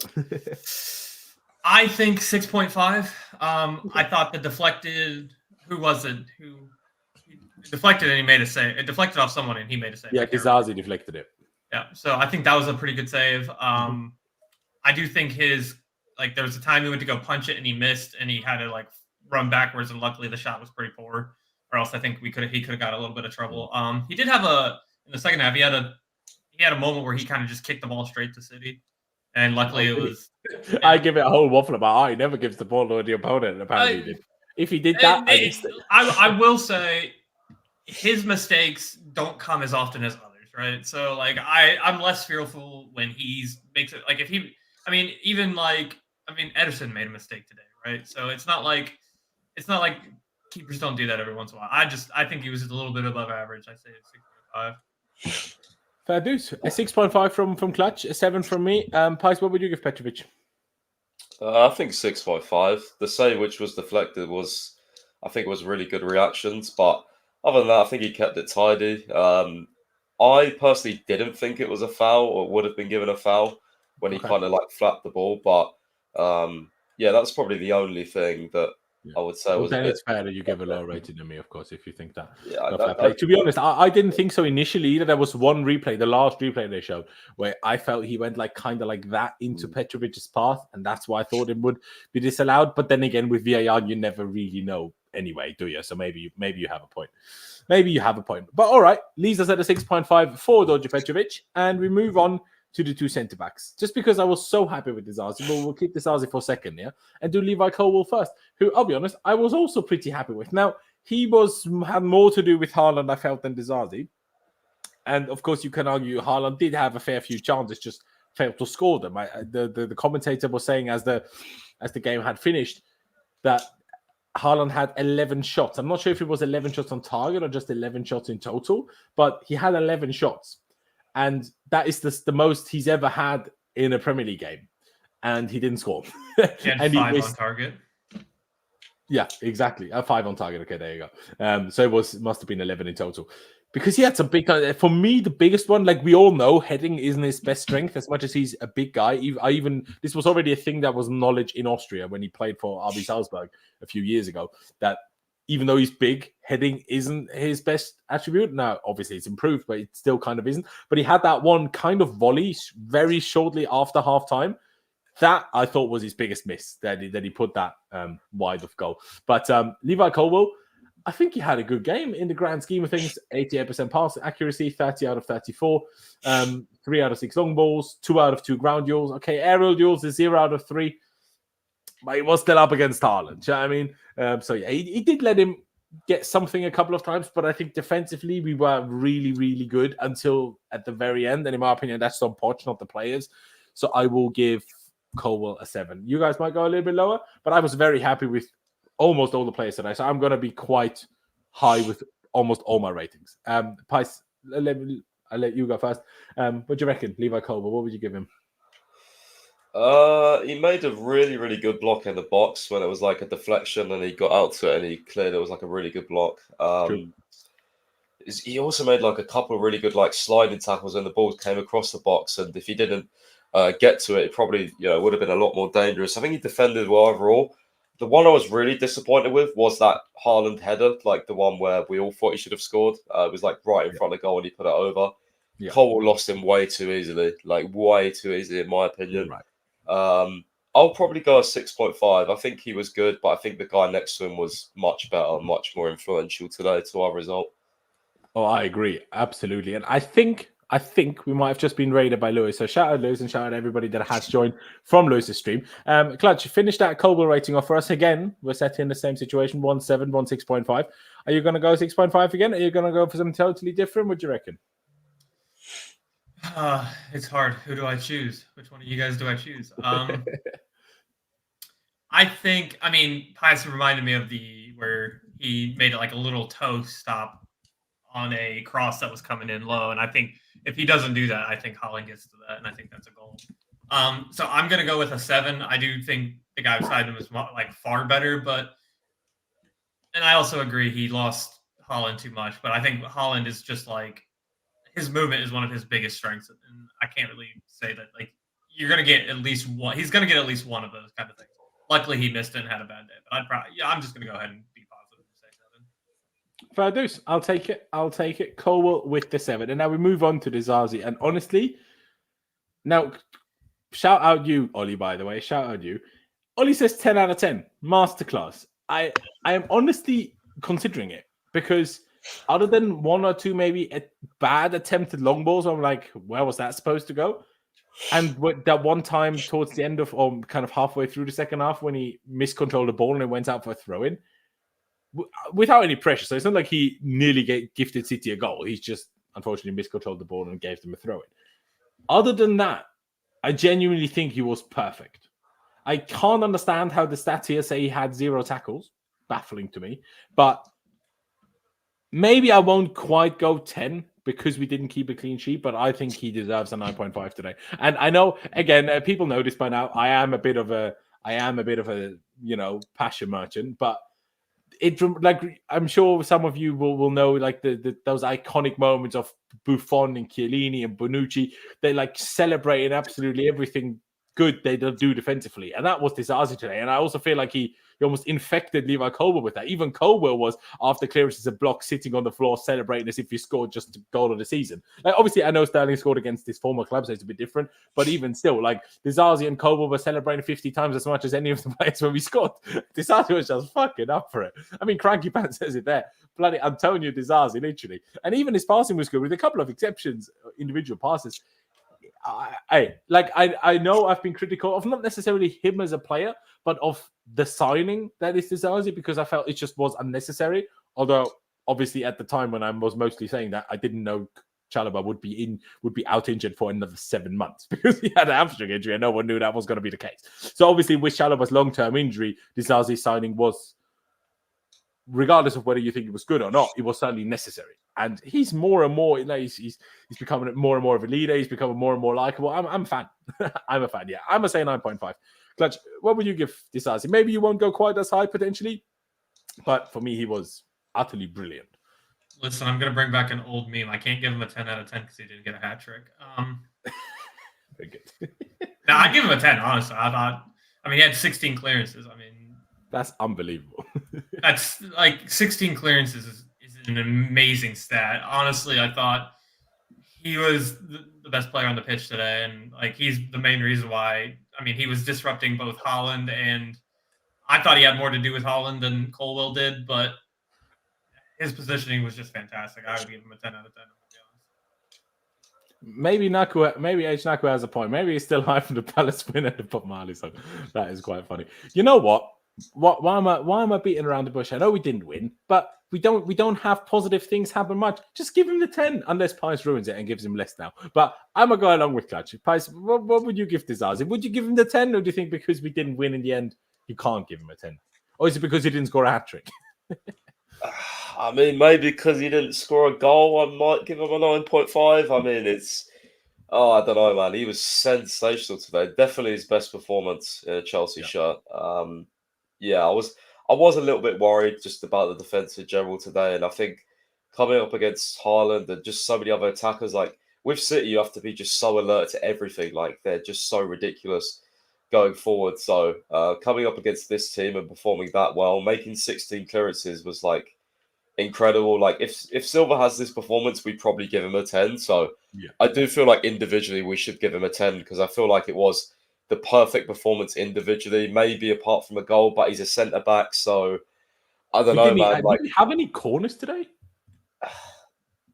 I think 6.5. I thought the deflected, who was it? Who deflected and he made a save. It deflected off someone and he made a save. Yeah, Disasi deflected it. Yeah, so I think that was a pretty good save. I do think there was a time he went to go punch it and he missed, and he had to run backwards, and luckily the shot was pretty poor, or else I think he could have got a little bit of trouble. He did have in the second half, he had a moment where he kind of just kicked the ball straight to City, and luckily it was. I give it a whole waffle about he never gives the ball to the opponent. Apparently, he did. If he did that, I will say his mistakes don't come as often as others, right? So I'm less fearful when he makes it. Ederson made a mistake today, right? So it's not like keepers don't do that every once in a while. I think he was a little bit above average. I say 6.5. Fair dues. A 6.5 from Clutch, a 7 from me. Pies, what would you give Petrović? I think 6.5. The save which was deflected was really good reactions, but other than that, I think he kept it tidy. I personally didn't think it was a foul, or would have been given a foul when he kind of flapped the ball. But that's probably the only thing that I would say was. Then it's fair that you give a lower rating than me, of course, if you think that. Yeah, to be honest, I didn't think so initially either. There was one replay, the last replay they showed, where I felt he went kind of like that into Petrovic's path, and that's why I thought it would be disallowed. But then again, with VAR, you never really know anyway, do you? So maybe you have a point. Maybe you have a point. But all right, leaves us at a 6.5 for Đorđe Petrović, and we move on to the 2 centre-backs. Just because I was so happy with Disasi, we'll keep Disasi for a second, yeah? And do Levi Colwill first, who, I'll be honest, I was also pretty happy with. Now, he had more to do with Haaland, I felt, than Disasi. And, of course, you can argue Haaland did have a fair few chances, just failed to score them. The commentator was saying as the game had finished that Haaland had 11 shots. I'm not sure if it was 11 shots on target or just 11 shots in total, but he had 11 shots. And that is the most he's ever had in a Premier League game. And he didn't score. He had 5 on target. Yeah, exactly. 5 on target. Okay, there you go. So it must have been 11 in total. Because he had some big... For me, the biggest one, we all know, heading isn't his best strength, as much as he's a big guy. This was already a thing that was knowledge in Austria when he played for RB Salzburg a few years ago, that even though he's big, heading isn't his best attribute. Now, obviously, it's improved, but it still kind of isn't. But he had that one kind of volley very shortly after half-time. That, I thought, was his biggest miss, that he put that wide of goal. But Levi Colwill, I think he had a good game in the grand scheme of things. 88% pass accuracy, 30 out of 34, 3 out of 6 long balls, 2 out of 2 ground duels. Okay, aerial duels is 0 out of 3. But he was still up against Haaland. You know what I mean? So, yeah, he did let him get something a couple of times, but I think defensively we were really, really good until at the very end. And in my opinion, that's on Poch, not the players. So I will give Colwell a 7. You guys might go a little bit lower, but I was very happy with almost all the players today. So I'm going to be quite high with almost all my ratings. Pice, I'll let you go first. What do you reckon, Levi Colwell? What would you give him? He made a really, really good block in the box when it was like a deflection and he got out to it and he cleared it. It was like a really good block. He also made like a couple of really good like sliding tackles when the ball came across the box, and if he didn't get to it, it probably would have been a lot more dangerous. I think he defended well overall. The one I was really disappointed with was that Haaland header, like the one where we all thought he should have scored. It was like right in front of goal and he put it over. Yeah. Cole lost him way too easily, like way too easily in my opinion. Right. I'll probably go a 6.5. I think he was good, but I think the guy next to him was much better, much more influential today to our result. Oh, I agree. Absolutely. And I think we might have just been raided by Lewis. So shout out Lewis and shout out everybody that has joined from Lewis's stream. Clutch, finish that Colwell rating off for us again. We're set in the same situation, 1.7, 6.5. Are you going to go 6.5 again? Are you going to go for something totally different? What do you reckon? It's hard. Who do I choose? Which one of you guys do I choose? I think, Pius reminded me of where he made it like a little toe stop on a cross that was coming in low. And I think if he doesn't do that, I think Haaland gets to that. And I think that's a goal. So I'm going to go with a 7. I do think the guy beside him is like far better, and I also agree he lost Haaland too much, but I think Haaland is just like, his movement is one of his biggest strengths. And I can't really say that, like, you're going to get at least one. He's going to get at least one of those kind of things. Luckily, he missed it and had a bad day. But I'm just going to go ahead and be positive and say 7. Fair dues. I'll take it. Colwell with the 7. And now we move on to Disasi. And honestly, now, shout out you, Ollie, by the way. Shout out you. Ollie says 10 out of 10. Masterclass. I am honestly considering it because other than one or two maybe bad attempted long balls, I'm like, where was that supposed to go? And that one time towards the end of, or kind of halfway through the second half, when he miscontrolled the ball and it went out for a throw-in, without any pressure. So it's not like he nearly gifted City a goal. He's just, unfortunately, miscontrolled the ball and gave them a throw-in. Other than that, I genuinely think he was perfect. I can't understand how the stats here say he had 0 tackles. Baffling to me. But maybe I won't quite go 10 because we didn't keep a clean sheet, but I think he deserves a 9.5 today. And I know, again, people know this by now. I am a bit of a, passion merchant, but I'm sure some of you will know, like those iconic moments of Buffon and Chiellini and Bonucci. They like celebrating absolutely everything good they do defensively, and that was Disasi today. And I also feel like he almost infected Levi Colwell with that. Even Colwell was, after clearances and blocks, sitting on the floor celebrating as if he scored just a goal of the season. Like, obviously, I know Sterling scored against his former club, so it's a bit different. But even still, like, Disasi and Colwell were celebrating 50 times as much as any of the players when we scored. Disasi was just fucking up for it. I mean, Cranky Pants says it there. Bloody Antonio Disasi, literally. And even his passing was good, with a couple of exceptions, individual passes. I know I've been critical of not necessarily him as a player, but of the signing that is Disasi, because I felt it just was unnecessary. Although, obviously, at the time when I was mostly saying that, I didn't know Chalobah would be out injured for another 7 months because he had an hamstring injury, and no one knew that was going to be the case. So, obviously, with Chalobah's long-term injury, Disasi signing was, regardless of whether you think it was good or not, it was certainly necessary. And he's more and more, he's becoming more and more of a leader. He's becoming more and more likable. I'm a fan. I'm a fan, yeah. I'm going to say 9.5. Clutch, what would you give Disasi? Maybe you won't go quite as high, potentially. But for me, he was utterly brilliant. Listen, I'm going to bring back an old meme. I can't give him a 10 out of 10 because he didn't get a hat trick. Very good. No, I'd give him a 10, honestly. He had 16 clearances. That's unbelievable. That's like 16 clearances is an amazing stat. Honestly, I thought he was the best player on the pitch today, and like he's the main reason why. He was disrupting both Haaland, and I thought he had more to do with Haaland than Colwell did, but his positioning was just fantastic. I would give him a 10 out of 10. Maybe H. Naku has a point. Maybe he's still high from the Palace win at the Bob Marley song. That is quite funny. You know what? Why am I beating around the bush? I know we didn't win, but we don't have positive things happen much. Just give him the 10, unless Pies ruins it and gives him less now. But I'm gonna go along with Clutch. Pies, what would you give Disasi? Would you give him the 10, or do you think because we didn't win in the end, you can't give him a 10? Or is it because he didn't score a hat trick? I mean, maybe because he didn't score a goal, I might give him a 9.5. I mean, I don't know, man. He was sensational today. Definitely his best performance in a Chelsea shirt. I was a little bit worried just about the defense in general today, and I think coming up against Haaland and just so many other attackers, like with City, you have to be just so alert to everything. Like they're just so ridiculous going forward. So coming up against this team and performing that well, making 16 clearances was like incredible. Like if Silva has this performance, we probably give him a 10. So I do feel like individually we should give him a 10 because I feel like it was the perfect performance individually, maybe apart from a goal, but he's a centre back, so I don't know, man. Did we have any corners today?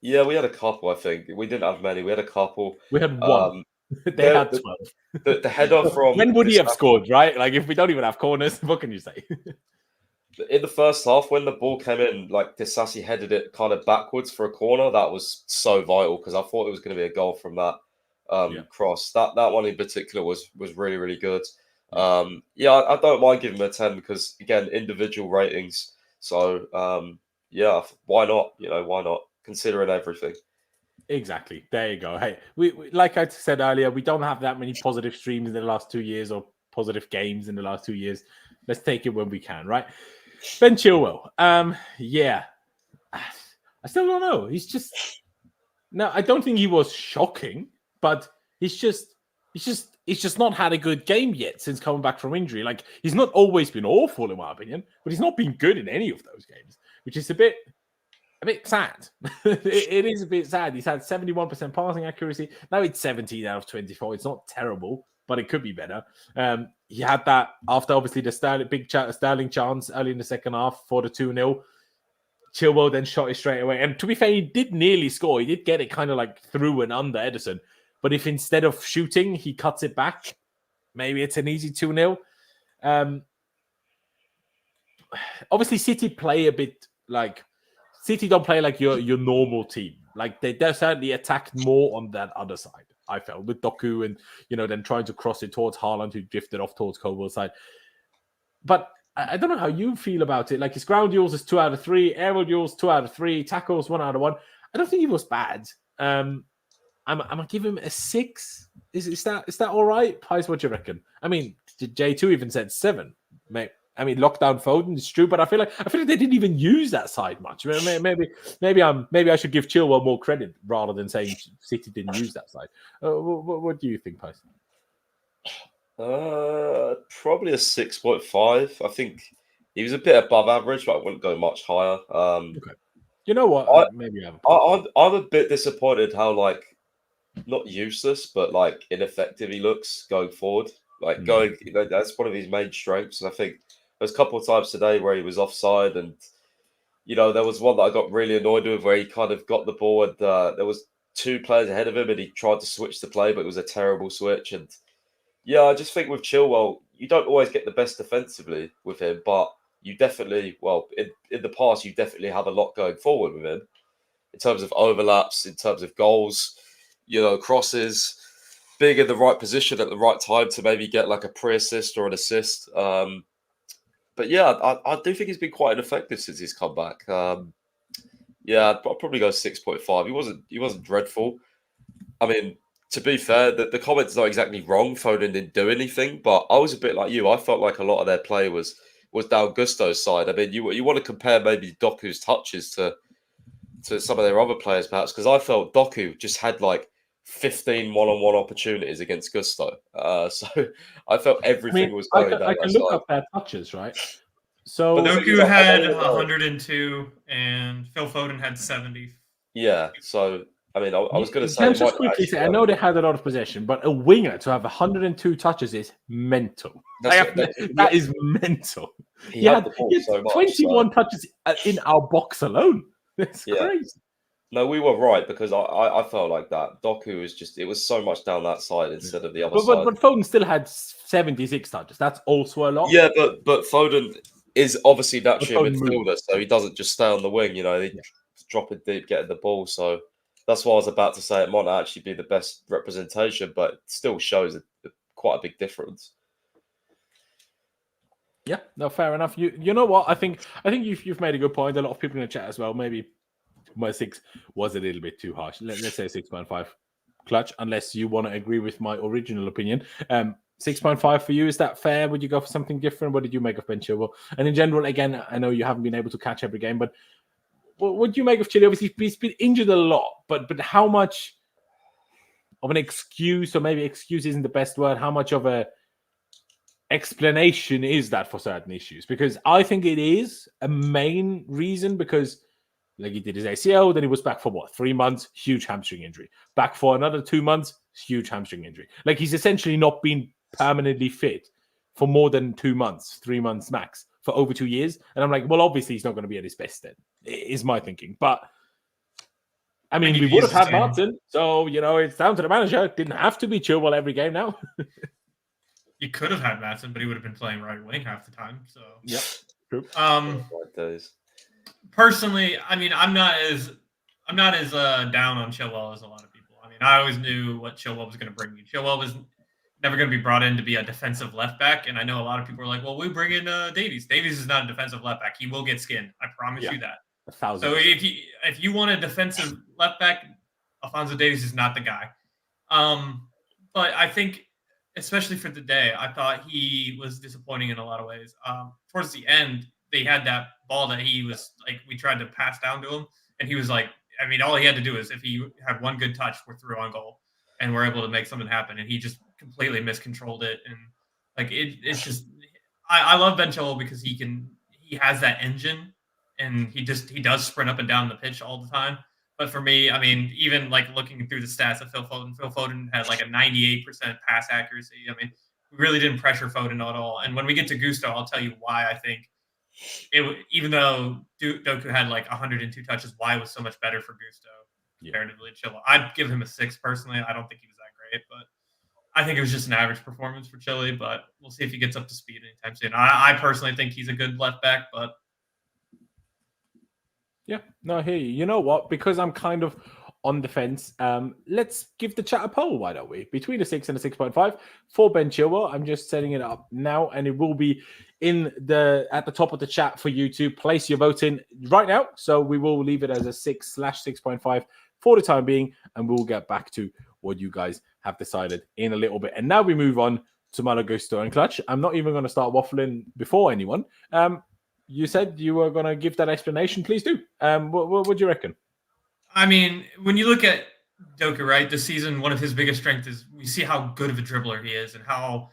Yeah, we had a couple. I think we didn't have many. We had a couple. We had one. They had 12. The header from when would he have scored? Right? Like if we don't even have corners, what can you say? In the first half, when the ball came in, like Disasi headed it kind of backwards for a corner. That was so vital because I thought it was going to be a goal from that cross. That one in particular was really, really good. I don't mind giving him a 10 because again, individual ratings. So why not? Why not? Considering everything. Exactly. There you go. Hey, we like I said earlier, we don't have that many positive streams in the last 2 years or positive games in the last 2 years. Let's take it when we can, right? Ben Chilwell. I still don't know. I don't think he was shocking, but he's just not had a good game yet since coming back from injury. Like he's not always been awful in my opinion, but he's not been good in any of those games, which is a bit sad. it is a bit sad. He's had 71% passing accuracy. Now it's 17 out of 24. It's not terrible, but it could be better. He had that after obviously the Sterling chance early in the second half for the 2-0. Chilwell then shot it straight away. And to be fair, he did nearly score. He did get it kind of like through and under Ederson. But if instead of shooting, he cuts it back, maybe it's an easy 2-0. Obviously, City play a bit like... City don't play like your normal team. Like they certainly attacked more on that other side, I felt, with Doku and, then trying to cross it towards Haaland, who drifted off towards Coble's side. But I don't know how you feel about it. Like his ground duels is 2 out of 3, aerial duels 2 out of 3, tackles 1 out of 1. I don't think he was bad. I'm gonna give him a 6. Is that all right? Pies, what do you reckon? I mean, J2 even said 7. Lockdown Foden is true, but I feel like they didn't even use that side much. Maybe I should give Chilwell more credit rather than saying City didn't use that side. What do you think, Pies? Probably a 6.5. I think he was a bit above average, but I wouldn't go much higher. Okay. You know what? Maybe I'm a bit disappointed how not useless, but ineffective he looks going forward. That's one of his main strengths, and I think there's a couple of times today where he was offside, and there was one that I got really annoyed with where he kind of got the ball and there was 2 players ahead of him and he tried to switch the play, but it was a terrible switch. And I just think with Chilwell, you don't always get the best defensively with him, but you definitely, in the past, you definitely have a lot going forward with him in terms of overlaps, in terms of goals, crosses, being in the right position at the right time to maybe get a pre-assist or an assist. But I do think he's been quite ineffective since he's come back. I'd probably go 6.5. He wasn't dreadful. I mean, to be fair, the comment's not exactly wrong. Foden didn't do anything, but I was a bit like you. I felt like a lot of their play was down Gusto's side. I mean, you want to compare maybe Doku's touches to some of their other players, perhaps, because I felt Doku just had 15 one-on-one opportunities against Gusto. So I felt everything was going down. I can look up their touches, right? So Doku had 102 and Phil Foden had 70. Yeah. So I mean, I was going to say. Can just quickly say, I know they had a lot of possession, but a winger to have 102 touches is mental. That is mental. He had 21 touches in our box alone. That's crazy. No, we were right because I felt like that. Doku it was so much down that side instead of the other side. But Foden still had 76 touches. That's also a lot. Yeah, but Foden, is obviously naturally a Don't move. midfielder, so he doesn't just stay on the wing. You know, he drop it deep, getting the ball. So that's why I was about to say it might not actually be the best representation, but it still shows quite a big difference. Yeah, no, fair enough. You know what? I think you've made a good point. A lot of people in the chat as well. Maybe my 6 was a little bit too harsh. Let's say 6.5 clutch, unless you want to agree with my original opinion. 6.5 for you, is that fair? Would you go for something different? What did you make of Ben Chilwell? And in general, again, I know you haven't been able to catch every game, but what do you make of Chile? Obviously, he's been injured a lot, but how much of an excuse, or maybe excuse isn't the best word, how much of a explanation is that for certain issues? Because I think it is a main reason, because like he did his ACL, then he was back for 3 months, huge hamstring injury. Back for another 2 months, huge hamstring injury. Like he's essentially not been permanently fit for more than 2 months, 3 months max, for over 2 years. And I'm like, well, obviously he's not going to be at his best then, is my thinking. But I mean, we would have had Martin, so it's down to the manager. It didn't have to be Chilwell every game now. You could have had Matson, but he would have been playing right wing half the time. So yeah, true. Personally, I mean, I'm not as down on Chilwell as a lot of people. I mean, I always knew what Chilwell was going to bring me. Chilwell was never going to be brought in to be a defensive left back, and I know a lot of people are like, "Well, we bring in Davies. Davies is not a defensive left back. He will get skinned. I promise you that." 1,000%. So if you want a defensive left back, Alphonso Davies is not the guy. But I think, especially for the day, I thought he was disappointing in a lot of ways. Towards the end, they had that ball that he was like, we tried to pass down to him, and he was like, I mean, all he had to do is if he had one good touch, we're through on goal, and we're able to make something happen. And he just completely miscontrolled it, and like it's just, I love Ben Chilwell because he has that engine, and he does sprint up and down the pitch all the time. But for me, I mean, even like looking through the stats of Phil Foden had like a 98% pass accuracy. I mean, we really didn't pressure Foden at all. And when we get to Gusto, I'll tell you why I think even though Doku had like 102 touches, why it was so much better for Gusto comparatively to Chile. I'd give him a 6 personally. I don't think he was that great, but I think it was just an average performance for Chile. But we'll see if he gets up to speed anytime soon. I personally think he's a good left back, but yeah, no, I hear you. You know what? Because I'm kind of on the fence, let's give the chat a poll, why don't we? Between a 6 and a 6.5 for Ben Chilwell. I'm just setting it up now, and it will be at the top of the chat for you to place your vote in right now. So we will leave it as a 6/6.5 for the time being, and we'll get back to what you guys have decided in a little bit. And now we move on to Malo Gusto and Clutch. I'm not even going to start waffling before anyone. You said you were going to give that explanation. Please do. What do you reckon? I mean, when you look at Doku, right, this season, one of his biggest strengths is we see how good of a dribbler he is and how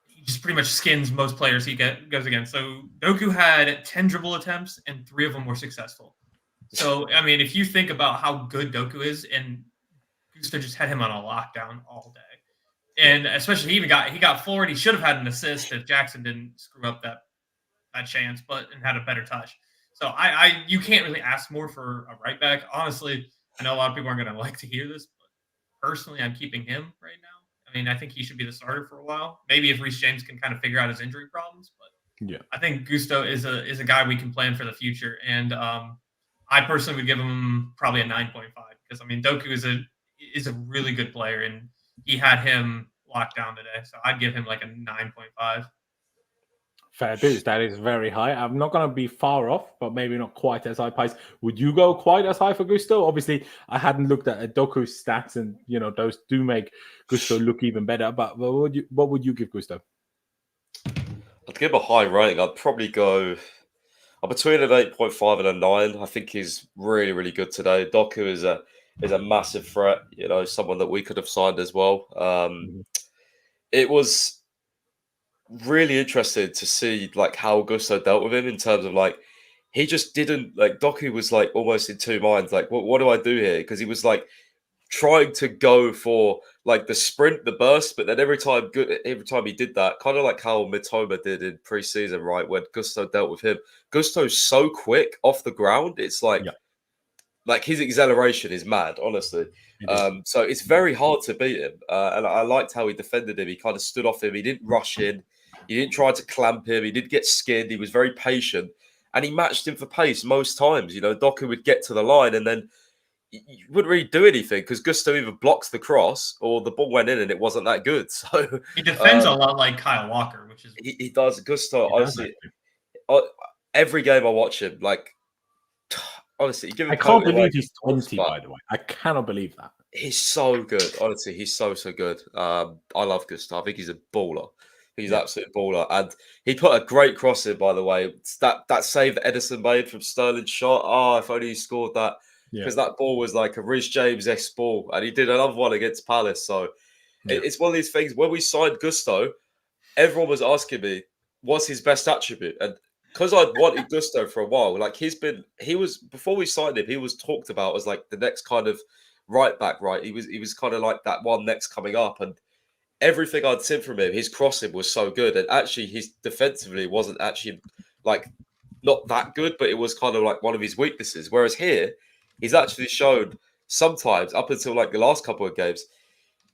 he just pretty much skins most players he goes against. So Doku had 10 dribble attempts, and 3 of them were successful. So, I mean, if you think about how good Doku is, and Gusto just had him on a lockdown all day. And especially he got forward. He should have had an assist if Jackson didn't screw up that chance, and had a better touch. So you can't really ask more for a right back. Honestly, I know a lot of people aren't going to like to hear this, but personally, I'm keeping him right now. I mean, I think he should be the starter for a while. Maybe if Reece James can kind of figure out his injury problems, but yeah, I think Gusto is a guy we can plan for the future. And I personally would give him probably a 9.5 because I mean, Doku is a really good player, and he had him locked down today. So I'd give him like a 9.5. Fair dues. That is very high. I'm not going to be far off, but maybe not quite as high. Pice, would you go quite as high for Gusto? Obviously, I hadn't looked at Doku's stats, and those do make Gusto look even better. But what would you give Gusto? I'd give him a high rating. I'd probably go between an 8.5 and a 9. I think he's really, really good today. Doku is a massive threat. Someone that we could have signed as well. It was really interested to see like how Gusto dealt with him in terms of like he just didn't like Doku was like almost in two minds, like what do I do here? Because he was like trying to go for like the sprint, the burst, but then every time he did that, kind of like how Mitoma did in pre-season, right, when Gusto dealt with him. Gusto's so quick off the ground, it's like like his acceleration is mad, honestly. So it's very hard to beat him. And I liked how he defended him. He kind of stood off him. He didn't rush in. You didn't try to clamp him. He did get skinned. He was very patient. And he matched him for pace most times. You know, Doku would get to the line and then you wouldn't really do anything because Gusto either blocks the cross or the ball went in and it wasn't that good. So he defends a lot like Kyle Walker, which is he does. Gusto, honestly, every game I watch him, like honestly, give him. I can't believe he's 20, by the way. I cannot believe that. He's so good. Honestly, he's so good. I love Gusto. I think he's a baller. He's an absolute baller. And he put a great cross in, by the way. That save that Edison made from Sterling's shot. Oh, if only he scored that. Because that ball was like a Rhys James-esque ball. And he did another one against Palace. So it's one of these things. When we signed Gusto, everyone was asking me, what's his best attribute? And because I'd wanted Gusto for a while, like before we signed him, he was talked about as like the next kind of right back, right? He was kind of like that one next coming up. And everything I'd seen from him, his crossing was so good. And actually, his defensively wasn't actually like not that good, but it was kind of like one of his weaknesses. Whereas here, he's actually shown sometimes, up until like the last couple of games,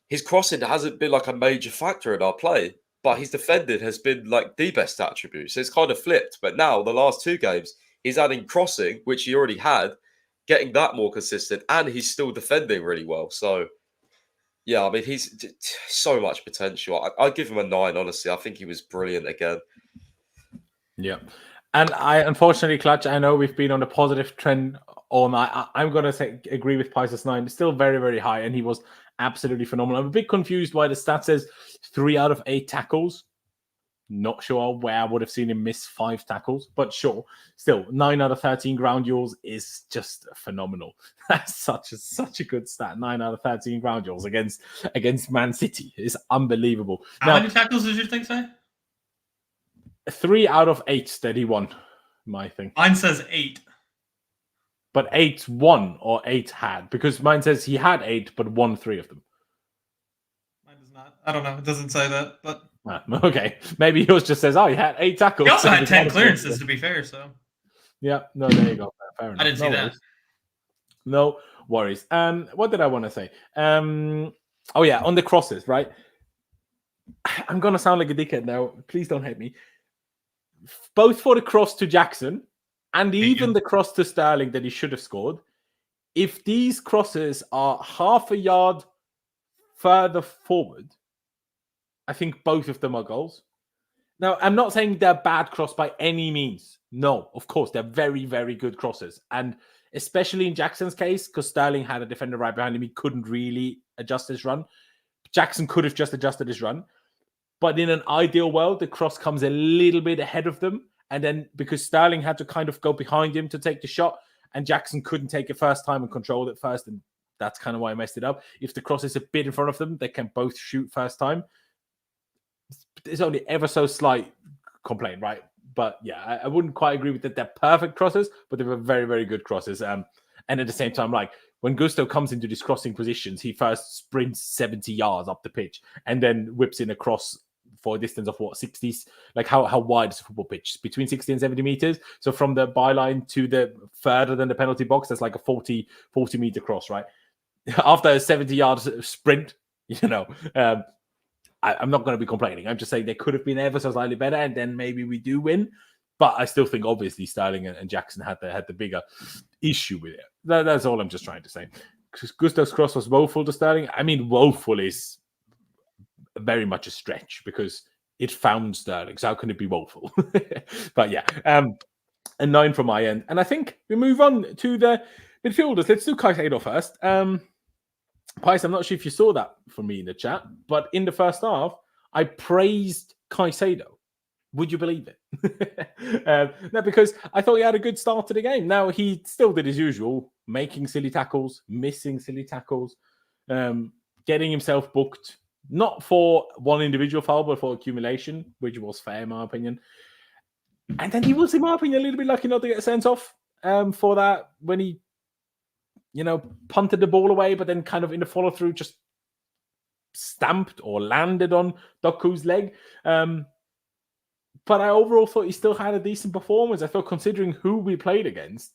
his crossing hasn't been like a major factor in our play, but his defending has been like the best attribute. So it's kind of flipped. But now, the last two games, he's adding crossing, which he already had, getting that more consistent, and he's still defending really well. So, yeah, I mean, he's so much potential. I'd give him a 9, honestly. I think he was brilliant again. Yeah. And unfortunately, Clutch, I know we've been on a positive trend all night. I'm going to agree with Pice's 9. Still very, very high, and he was absolutely phenomenal. I'm a bit confused why the stat says 3 out of 8 tackles. Not sure where I would have seen him miss 5 tackles, but sure. Still, 9 out of 13 ground duels is just phenomenal. That's such a good stat. 9 out of 13 ground duels against Man City is unbelievable. How many tackles did you think say? 3 out of 8 that he won, my thing. Mine says 8. But 8 won or 8 had, because mine says he had 8 but won 3 of them. Mine does not. I don't know. It doesn't say that, but okay. Maybe yours just says, he had 8 tackles. He also had 10 clearances, to be fair. So yeah, no, there you go. Fair enough. I didn't see that. No worries. What did I want to say? On the crosses, right? I'm gonna sound like a dickhead now. Please don't hate me. Both for the cross to Jackson and even the cross to Sterling that he should have scored. If these crosses are half a yard further forward, I think both of them are goals. Now, I'm not saying they're bad cross by any means. No, of course, they're very, very good crosses. And especially in Jackson's case, because Sterling had a defender right behind him, he couldn't really adjust his run. Jackson could have just adjusted his run. But in an ideal world, the cross comes a little bit ahead of them. And then because Sterling had to kind of go behind him to take the shot, and Jackson couldn't take it first time and control it first. And that's kind of why I messed it up. If the cross is a bit in front of them, they can both shoot first time. There's only ever so slight complaint, right? But yeah, I wouldn't quite agree with that. They're perfect crosses, but they were very, very good crosses. And at the same time, like when Gusto comes into these crossing positions, he first sprints 70 yards up the pitch and then whips in a cross for a distance of 60s. Like how wide is a football pitch? Between 60 and 70 meters. So from the byline to the further than the penalty box, that's like a 40 meter cross, right? After a 70 yard sprint, I'm not going to be complaining. I'm just saying they could have been ever so slightly better, and then maybe we do win. But I still think, obviously, Sterling and Jackson had the bigger issue with it. That's all I'm just trying to say. Gusto's cross was woeful to Sterling. I mean, woeful is very much a stretch because it found Sterling. So how can it be woeful? But yeah, a 9 from my end. And I think we move on to the midfielders. Let's do Caicedo first. Pice, I'm not sure if you saw that from me in the chat, but in the first half, I praised Caicedo. Would you believe it? No, because I thought he had a good start to the game. Now, he still did his usual, making silly tackles, missing silly tackles, getting himself booked, not for one individual foul, but for accumulation, which was fair, in my opinion. And then he was, in my opinion, a little bit lucky not to get sent off for that when he punted the ball away, but then kind of in the follow-through just stamped or landed on Doku's leg. But I overall thought he still had a decent performance. I thought considering who we played against,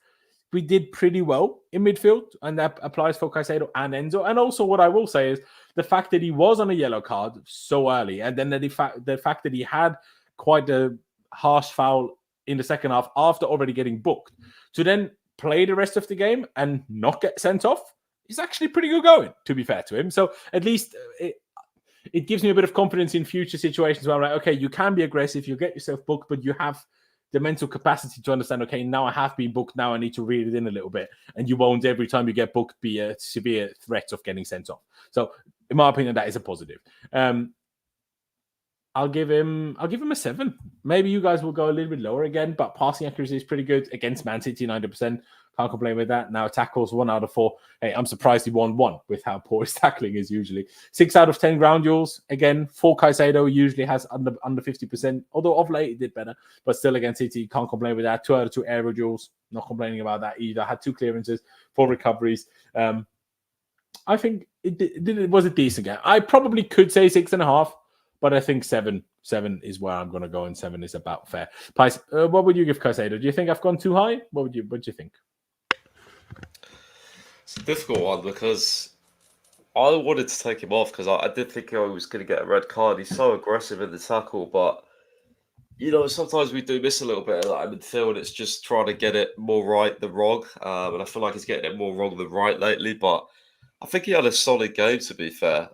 we did pretty well in midfield, and that applies for Caicedo and Enzo. And also what I will say is the fact that he was on a yellow card so early, and then the fact that he had quite a harsh foul in the second half after already getting booked. To then play the rest of the game and not get sent off is actually pretty good going, to be fair to him. So at least it gives me a bit of confidence in future situations where I'm like, okay, you can be aggressive, you get yourself booked, but you have the mental capacity to understand, okay, now I have been booked, now I need to reel it in a little bit. And you won't, every time you get booked, be a severe threat of getting sent off. So in my opinion, that is a positive. I'll give him a 7. Maybe you guys will go a little bit lower again, but passing accuracy is pretty good against Man City, 90%. Can't complain with that. Now tackles 1 out of 4. Hey, I'm surprised he won 1 with how poor his tackling is usually. 6 out of 10 ground duels. Again, for Caicedo usually has under 50%, although of late he did better, but still against City, can't complain with that. 2 out of 2 aerial duels. Not complaining about that either. Had 2 clearances, 4 recoveries. I think it was a decent game. I probably could say 6.5. But I think 7 is where I'm going to go, and 7 is about fair. Pice, what would you give Caicedo? Do you think I've gone too high? What do you think? It's a difficult one because I wanted to take him off because I did think he was going to get a red card. He's so aggressive in the tackle, but sometimes we do miss a little bit of that in midfield. It's just trying to get it more right than wrong, and I feel like he's getting it more wrong than right lately. But I think he had a solid game, to be fair.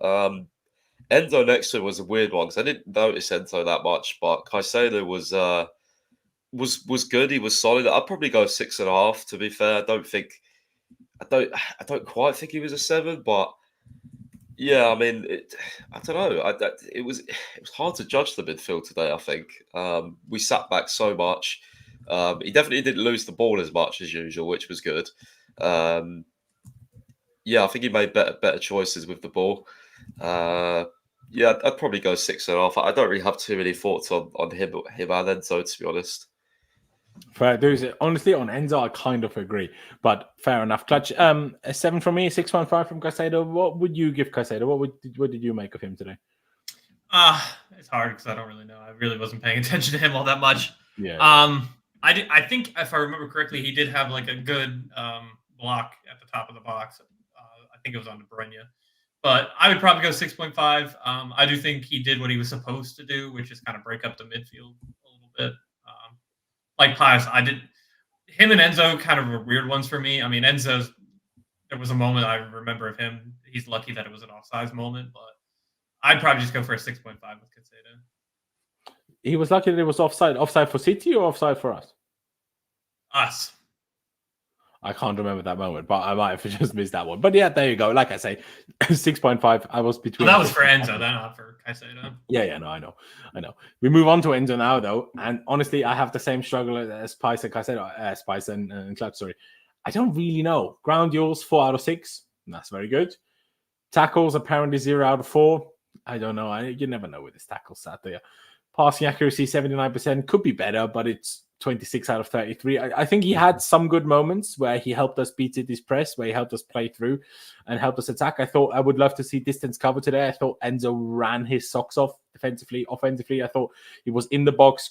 Enzo next to him was a weird one because I didn't notice Enzo that much, but Caicedo was good. He was solid. I'd probably go 6.5. To be fair, I don't quite think he was a 7, but yeah, I mean, I don't know. It was hard to judge the midfield today. I think we sat back so much. He definitely didn't lose the ball as much as usual, which was good. Yeah, I think he made better choices with the ball. Yeah, I'd probably go 6.5. I don't really have too many thoughts on him and Enzo, to be honest. Fair. Honestly, on Enzo, I kind of agree, but fair enough. Clutch, a 7 from me, 6.5 from Caicedo. What would you give Caicedo? What did you make of him today? It's hard because I don't really know. I really wasn't paying attention to him all that much. Yeah. I think if I remember correctly, he did have like a good block at the top of the box. I think it was on Bruyne. But I would probably go 6.5. I do think he did what he was supposed to do, which is kind of break up the midfield a little bit. Like Pius, him and Enzo kind of were weird ones for me. I mean, there was a moment I remember of him. He's lucky that it was an offsides moment, but I'd probably just go for a 6.5 with Caicedo. He was lucky that it was offside. Offside for City or offside for us? Us. I can't remember that moment, but I might have just missed that one. But yeah, there you go. Like I say, 6.5. I was between. Well, that was for Enzo, not for Caicedo. Yeah, no, I know. We move on to Enzo now, though, and honestly, I have the same struggle as Spice and Caicedo, Spice and Clutch. Sorry, I don't really know. Ground duels 4 out of 6. That's very good. Tackles apparently 0 out of 4. I don't know. You never know with this tackle stat there. Passing accuracy 79%, could be better, but it's 26 out of 33. I think he had some good moments where he helped us beat City's press, where he helped us play through and helped us attack. I thought I would love to see distance cover today. I thought Enzo ran his socks off defensively, offensively. I thought he was in the box,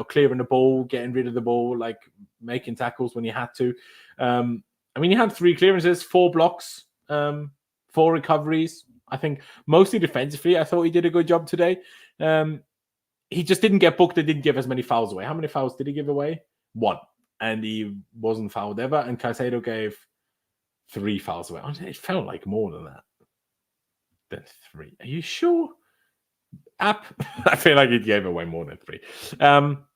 clearing the ball, getting rid of the ball, like making tackles when he had to. I mean, he had 3 clearances, 4 blocks, 4 recoveries. I think mostly defensively, I thought he did a good job today. He just didn't get booked and didn't give as many fouls away. How many fouls did he give away? 1. And he wasn't fouled ever. And Caicedo gave 3 fouls away. It felt like more than that. Than 3. Are you sure? I feel like he gave away more than 3. I'm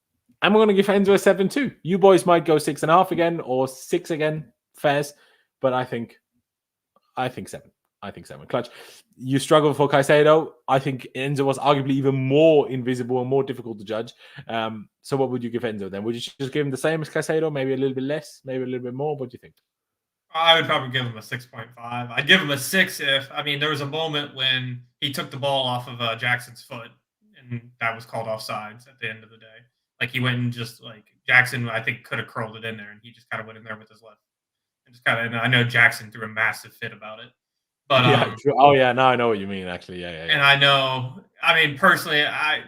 going to give Enzo a 7 too. You boys might go 6.5 again or 6 again. Fairs. But I think 7. I think 7. Clutch, you struggle for Caicedo. I think Enzo was arguably even more invisible and more difficult to judge. So what would you give Enzo then? Would you just give him the same as Caicedo? Maybe a little bit less? Maybe a little bit more? What do you think? I would probably give him a 6.5. I'd give him a 6 there was a moment when he took the ball off of Jackson's foot, and that was called offsides at the end of the day. Like, he went and just, Jackson, I think, could have curled it in there, and he just kind of went in there with his left. And I know Jackson threw a massive fit about it. But now I know what you mean, actually. Yeah. And I know, personally, I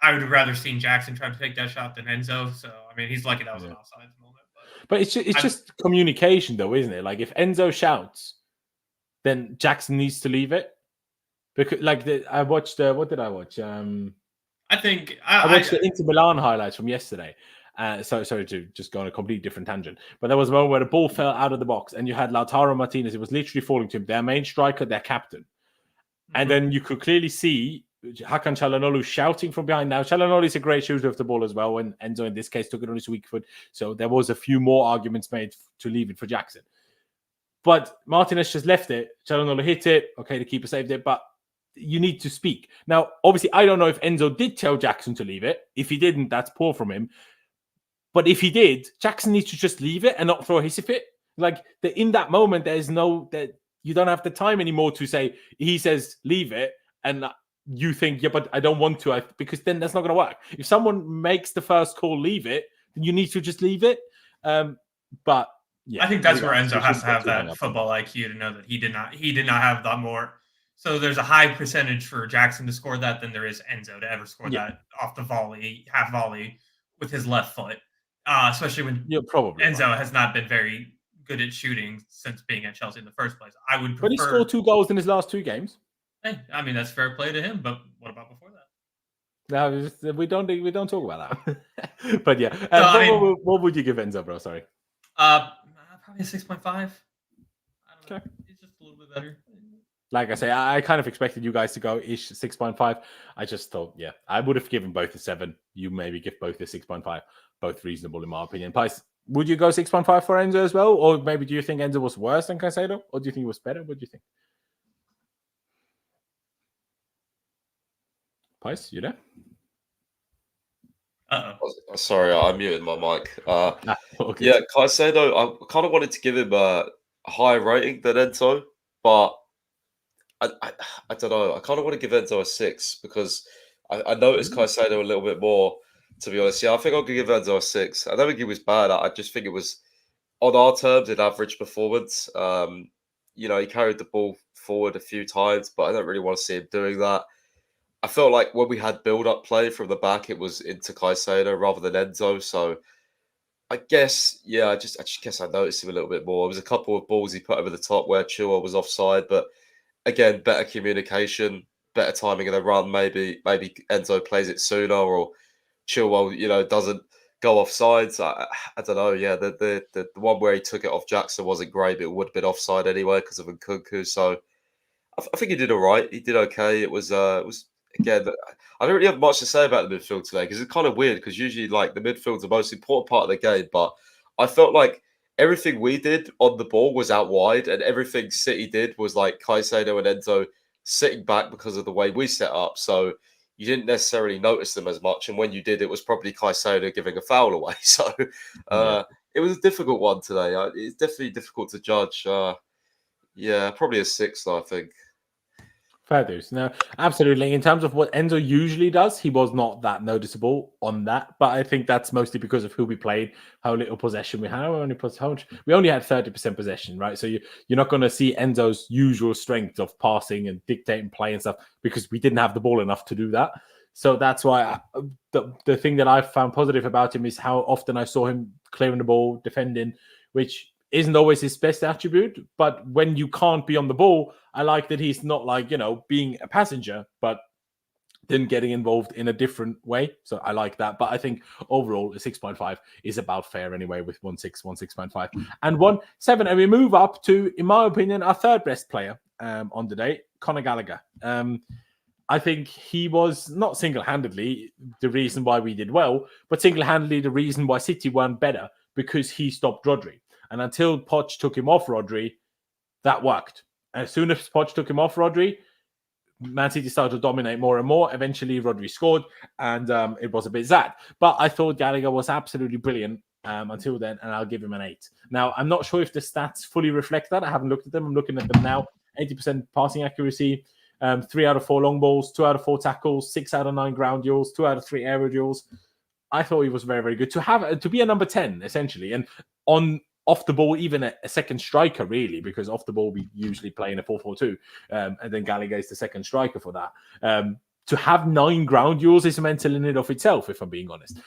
would have rather seen Jackson try to take that shot than Enzo. So, he's lucky that was an offside moment. But it's just communication, though, isn't it? Like, if Enzo shouts, then Jackson needs to leave it. Because, I watched, what did I watch? I I think I watched the Inter Milan highlights from yesterday. Sorry to just go on a completely different tangent, but there was a moment where the ball fell out of the box and you had Lautaro Martinez. It was literally falling to him, their main striker, their captain. And then you could clearly see Hakan Çalhanoğlu shouting from behind. Now, Çalhanoğlu is a great shooter of the ball as well, and Enzo in this case took it on his weak foot. So there was a few more arguments made to leave it for Jackson. But Martinez just left it. Çalhanoğlu hit it. Okay, the keeper saved it, but you need to speak. Now, obviously, I don't know if Enzo did tell Jackson to leave it. If he didn't, that's poor from him. But if he did, Jackson needs to just leave it and not throw a hissy fit. Like, in that moment, there's no... You don't have the time anymore to say, he says, leave it, and you think, yeah, but I don't want to, because then that's not going to work. If someone makes the first call, leave it, then you need to just leave it. But yeah, I think that's where Enzo has to have that football IQ to know that he did not have that more. So there's a high percentage for Jackson to score that than there is Enzo to ever score that off the volley, half volley with his left foot, especially when Enzo has not been very good at shooting since being at Chelsea in the first place. I would prefer. But he scored 2 goals in his last 2 games. Hey, I mean, that's fair play to him. But what about before that? No, we don't talk about that. But yeah, what would you give Enzo, bro? Sorry. Probably a 6.5. I don't know. It's just a little bit better. Like I say, I kind of expected you guys to go ish 6.5. I just thought, I would have given both a 7. You maybe give both a 6.5. Both reasonable in my opinion. Pice, would you go 6.5 for Enzo as well? Or maybe do you think Enzo was worse than Caicedo? Or do you think he was better? What do you think? Pice, you there? Uh-oh. Sorry, I muted my mic. Okay. Yeah, Caicedo, I kind of wanted to give him a higher rating than Enzo, but I don't know. I kind of want to give Enzo a 6 because I noticed Caicedo a little bit more, to be honest. Yeah, I think I'll give Enzo a 6. I don't think he was bad. I just think it was, on our terms, an average performance. He carried the ball forward a few times, but I don't really want to see him doing that. I felt like when we had build-up play from the back, it was into Caicedo rather than Enzo. So I guess, I just guess I noticed him a little bit more. There was a couple of balls he put over the top where Chilwell was offside, but again, better communication, better timing of the run. Maybe Enzo plays it sooner, or Chilwell, doesn't go offside. So I don't know. Yeah, the one where he took it off Jackson wasn't great, but it would have been offside anyway because of Nkunku. So I think he did all right. He did okay. It was again, I don't really have much to say about the midfield today because it's kind of weird because usually like the midfield's the most important part of the game, but I felt like everything we did on the ball was out wide, and everything City did was like Caicedo and Enzo sitting back because of the way we set up. So you didn't necessarily notice them as much, and when you did, it was probably Caicedo giving a foul away. So it was a difficult one today. It's definitely difficult to judge. Probably a 6, though, I think. Fair dues. No, absolutely. In terms of what Enzo usually does, he was not that noticeable on that. But I think that's mostly because of who we played, how little possession we had. We only had 30% possession, right? So you're not going to see Enzo's usual strength of passing and dictating play and stuff because we didn't have the ball enough to do that. So that's why the thing that I found positive about him is how often I saw him clearing the ball, defending, which isn't always his best attribute, but when you can't be on the ball, I like that he's not like, being a passenger, but then getting involved in a different way. So I like that. But I think overall, a 6.5 is about fair anyway with 6.5, and 1.7. And we move up to, in my opinion, our third best player on the day, Conor Gallagher. I think he was not single-handedly the reason why we did well, but single-handedly the reason why City weren't better, because he stopped Rodri. And until Poch took him off Rodri, that worked. As soon as Poch took him off Rodri, Man City started to dominate more and more. Eventually, Rodri scored, and it was a bit sad. But I thought Gallagher was absolutely brilliant until then, and I'll give him an 8. Now, I'm not sure if the stats fully reflect that. I haven't looked at them. I'm looking at them now. 80% passing accuracy, 3 out of 4 long balls, 2 out of 4 tackles, 6 out of 9 ground duels, 2 out of 3 aerial duels. I thought he was very, very good to be a number 10, essentially. And off the ball, even a second striker, really, because off the ball, we usually play in a 4-4-2. And then Gallagher is the second striker for that. To have 9 ground duels is mental in and of itself, if I'm being honest.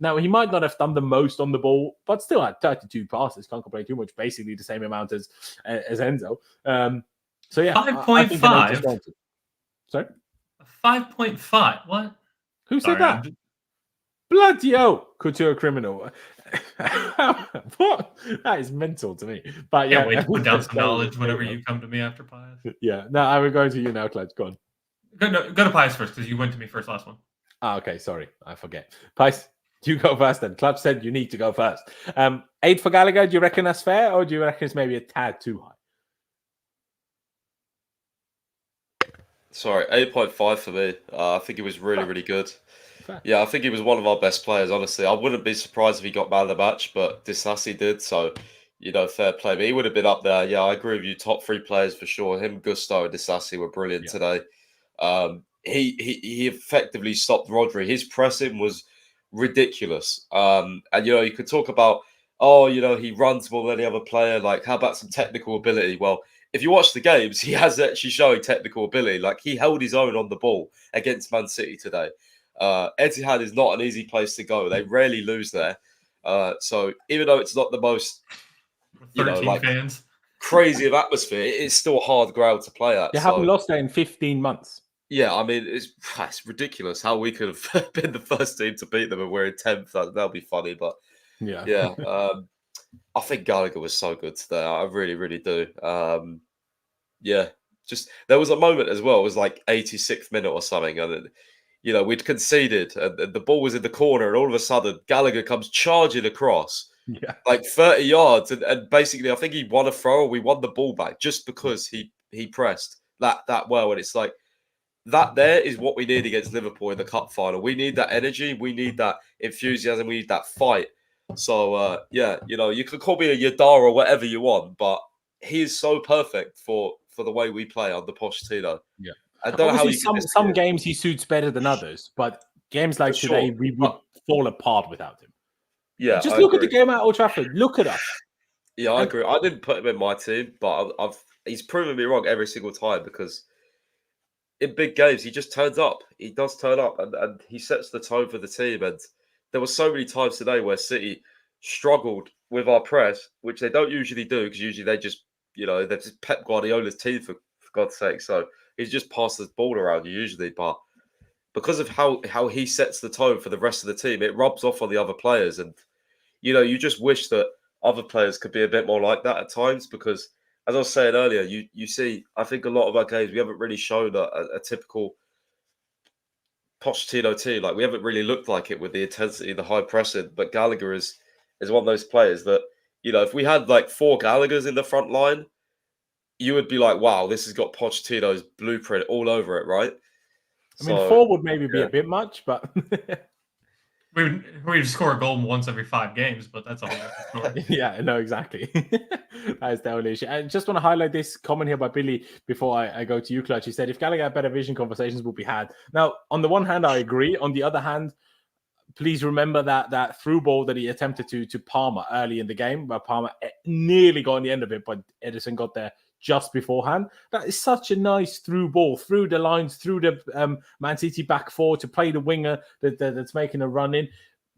Now, he might not have done the most on the ball, but still had 32 passes. Can't complain too much. Basically the same amount as Enzo. So, yeah. 5.5. Sorry? 5.5. What? Who said that? Bloody hell, Couture criminal. What? That is mental to me. But yeah, can't wait to put down some knowledge whenever you come to me after Pius. Yeah, no, I will go to you now, Clutch. Go on. Go to Pius first because you went to me first last one. Okay, sorry, I forget. Pius, you go first then. Clutch said you need to go first. 8 for Gallagher, do you reckon that's fair, or do you reckon it's maybe a tad too high? Sorry, 8.5 for me. I think he was really, really good. Fair. Yeah, I think he was one of our best players, honestly. I wouldn't be surprised if he got man of the match, but Disasi did, so, fair play. But he would have been up there. Yeah, I agree with you. Top 3 players for sure. Him, Gusto, and Disasi were brilliant today. He effectively stopped Rodri. His pressing was ridiculous. And, you could talk about, he runs more than any other player. Like, how about some technical ability? Well, if you watch the games, he has actually showing technical ability. Like, he held his own on the ball against Man City today. Etihad is not an easy place to go. They rarely lose there. So even though it's not the most, 13 fans, crazy of atmosphere, it's still a hard ground to play at. They haven't lost there in 15 months. Yeah, I mean, it's ridiculous how we could have been the first team to beat them and we're in 10th. That'll be funny, but yeah. I think Gallagher was so good today. I really, really do. Just there was a moment as well. It was like 86th minute or something, and we'd conceded, and the ball was in the corner, and all of a sudden Gallagher comes charging across, like 30 yards, and basically I think he won a throw, or we won the ball back just because he pressed that well, and it's like that. There is what we need against Liverpool in the cup final. We need that energy, we need that enthusiasm, we need that fight. So, you can call me a Yadar or whatever you want, but he is so perfect for the way we play under Pochettino. Yeah. I don't Obviously, know how some games he suits better than others, but games like today, we would fall apart without him. Yeah. Just look at the game at Old Trafford. Look at us. Yeah, I agree. I didn't put him in my team, but he's proven me wrong every single time because in big games, he just turns up. He does turn up and he sets the tone for the team. And there were so many times today where City struggled with our press, which they don't usually do because usually they just, they're just Pep Guardiola's team for God's sake. So he's just passed the ball around usually. But because of how he sets the tone for the rest of the team, it rubs off on the other players. And, you just wish that other players could be a bit more like that at times because, as I was saying earlier, you see, I think a lot of our games, we haven't really shown a typical Pochettino team. Like, we haven't really looked like it with the intensity, the high pressing. But Gallagher is one of those players that, if we had like 4 Gallaghers in the front line, you would be like, wow, this has got Pochettino's blueprint all over it, right? I mean, 4 would maybe be a bit much, but we'd score a goal once every 5 games, but that's a whole different story. Yeah, no, exactly. That is the only issue. I just want to highlight this comment here by Billy before I go to you, Clutch. He said, if Gallagher had better vision, conversations will be had. Now, on the one hand, I agree. On the other hand, please remember that through ball that he attempted to Palmer early in the game, where Palmer nearly got on the end of it, but Edison got there just beforehand. That is such a nice through ball, through the lines, through the Man City back four to play the winger that's making a run in.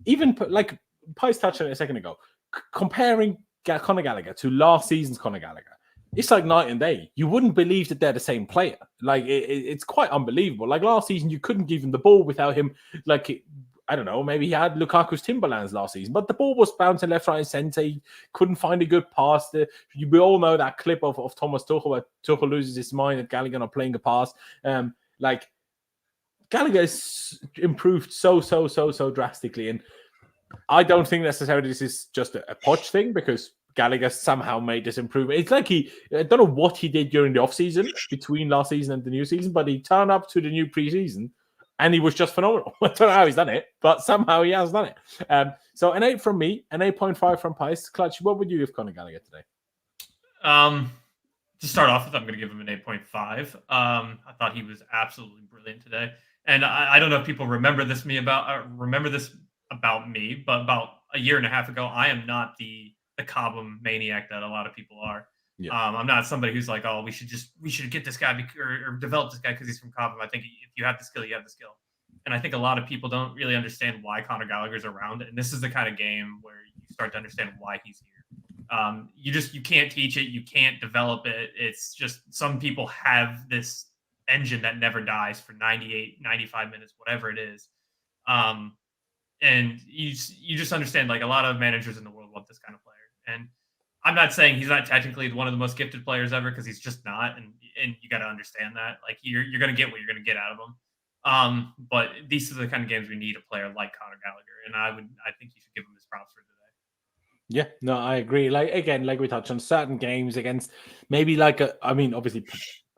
Even like Pius touched on it a second ago, comparing Conor Gallagher to last season's Conor Gallagher, it's like night and day. You wouldn't believe that they're the same player. Like it's quite unbelievable. Like last season, you couldn't give him the ball without him. Like I don't know, maybe he had Lukaku's Timberlands last season, but the ball was bouncing left, right, and centre. He couldn't find a good pass. We all know that clip of Thomas Tuchel where Tuchel loses his mind at Gallagher not playing a pass. Like Gallagher has improved so drastically, and I don't think necessarily this is just a Poch thing because Gallagher somehow made this improvement. It's like I don't know what he did during the off-season between last season and the new season, but he turned up to the new pre-season and he was just phenomenal. I don't know how he's done it, but somehow he has done it. So an 8 from me, an 8.5 from Pius. Clutch, what would you give Conor Gallagher today? To start off with, I'm going to give him an 8.5. I thought he was absolutely brilliant today. And I don't know if people remember this about me, but about a year and a half ago, I am not the Cobham maniac that a lot of people are. Yeah. I'm not somebody who's like, oh, we should get this guy or develop this guy because he's from Cobham. I think if you have the skill, you have the skill. And I think a lot of people don't really understand why Conor Gallagher's around. And this is the kind of game where you start to understand why he's here. You can't teach it. You can't develop it. It's just some people have this engine that never dies for 98, 95 minutes, whatever it is. And you just understand, like, a lot of managers in the world want this kind of player. And I'm not saying he's not technically one of the most gifted players ever, because he's just not. And you got to understand that. Like, you're going to get what you're going to get out of him. But these are the kind of games we need a player like Conor Gallagher. And I think you should give him his props for today. Yeah, no, I agree. Like, again, like we touched on, certain games against maybe obviously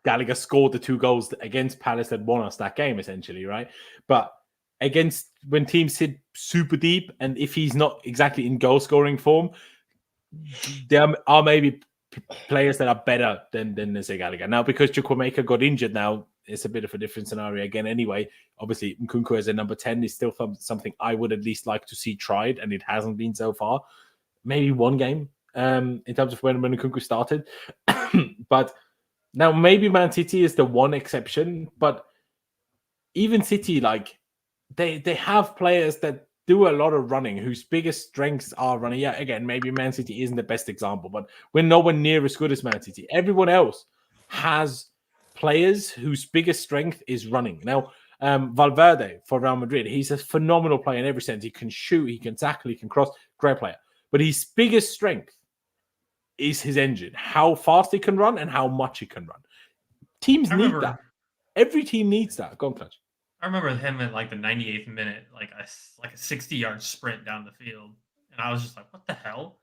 Gallagher scored the 2 goals against Palace that won us that game, essentially, right? But against when teams sit super deep, and if he's not exactly in goal scoring form, there are maybe players that are better than Gallagher. Now, because Chukwuemeka got injured now, it's a bit of a different scenario again anyway. Obviously, Nkunku as a number 10 is still something I would at least like to see tried, and it hasn't been so far. Maybe one game in terms of when Nkunku started. But now maybe Man City is the one exception, but even City, like, they have players that do a lot of running, whose biggest strengths are running. Yeah, again, maybe Man City isn't the best example, but we're nowhere near as good as Man City. Everyone else has players whose biggest strength is running. Now, Valverde for Real Madrid, he's a phenomenal player in every sense. He can shoot, he can tackle, he can cross. Great player. But his biggest strength is his engine, how fast he can run and how much he can run. Teams need that. Every team needs that. Go on, Clutch. I remember him at like the 98th minute, like a 60-yard sprint down the field, and I was just like, "What the hell?"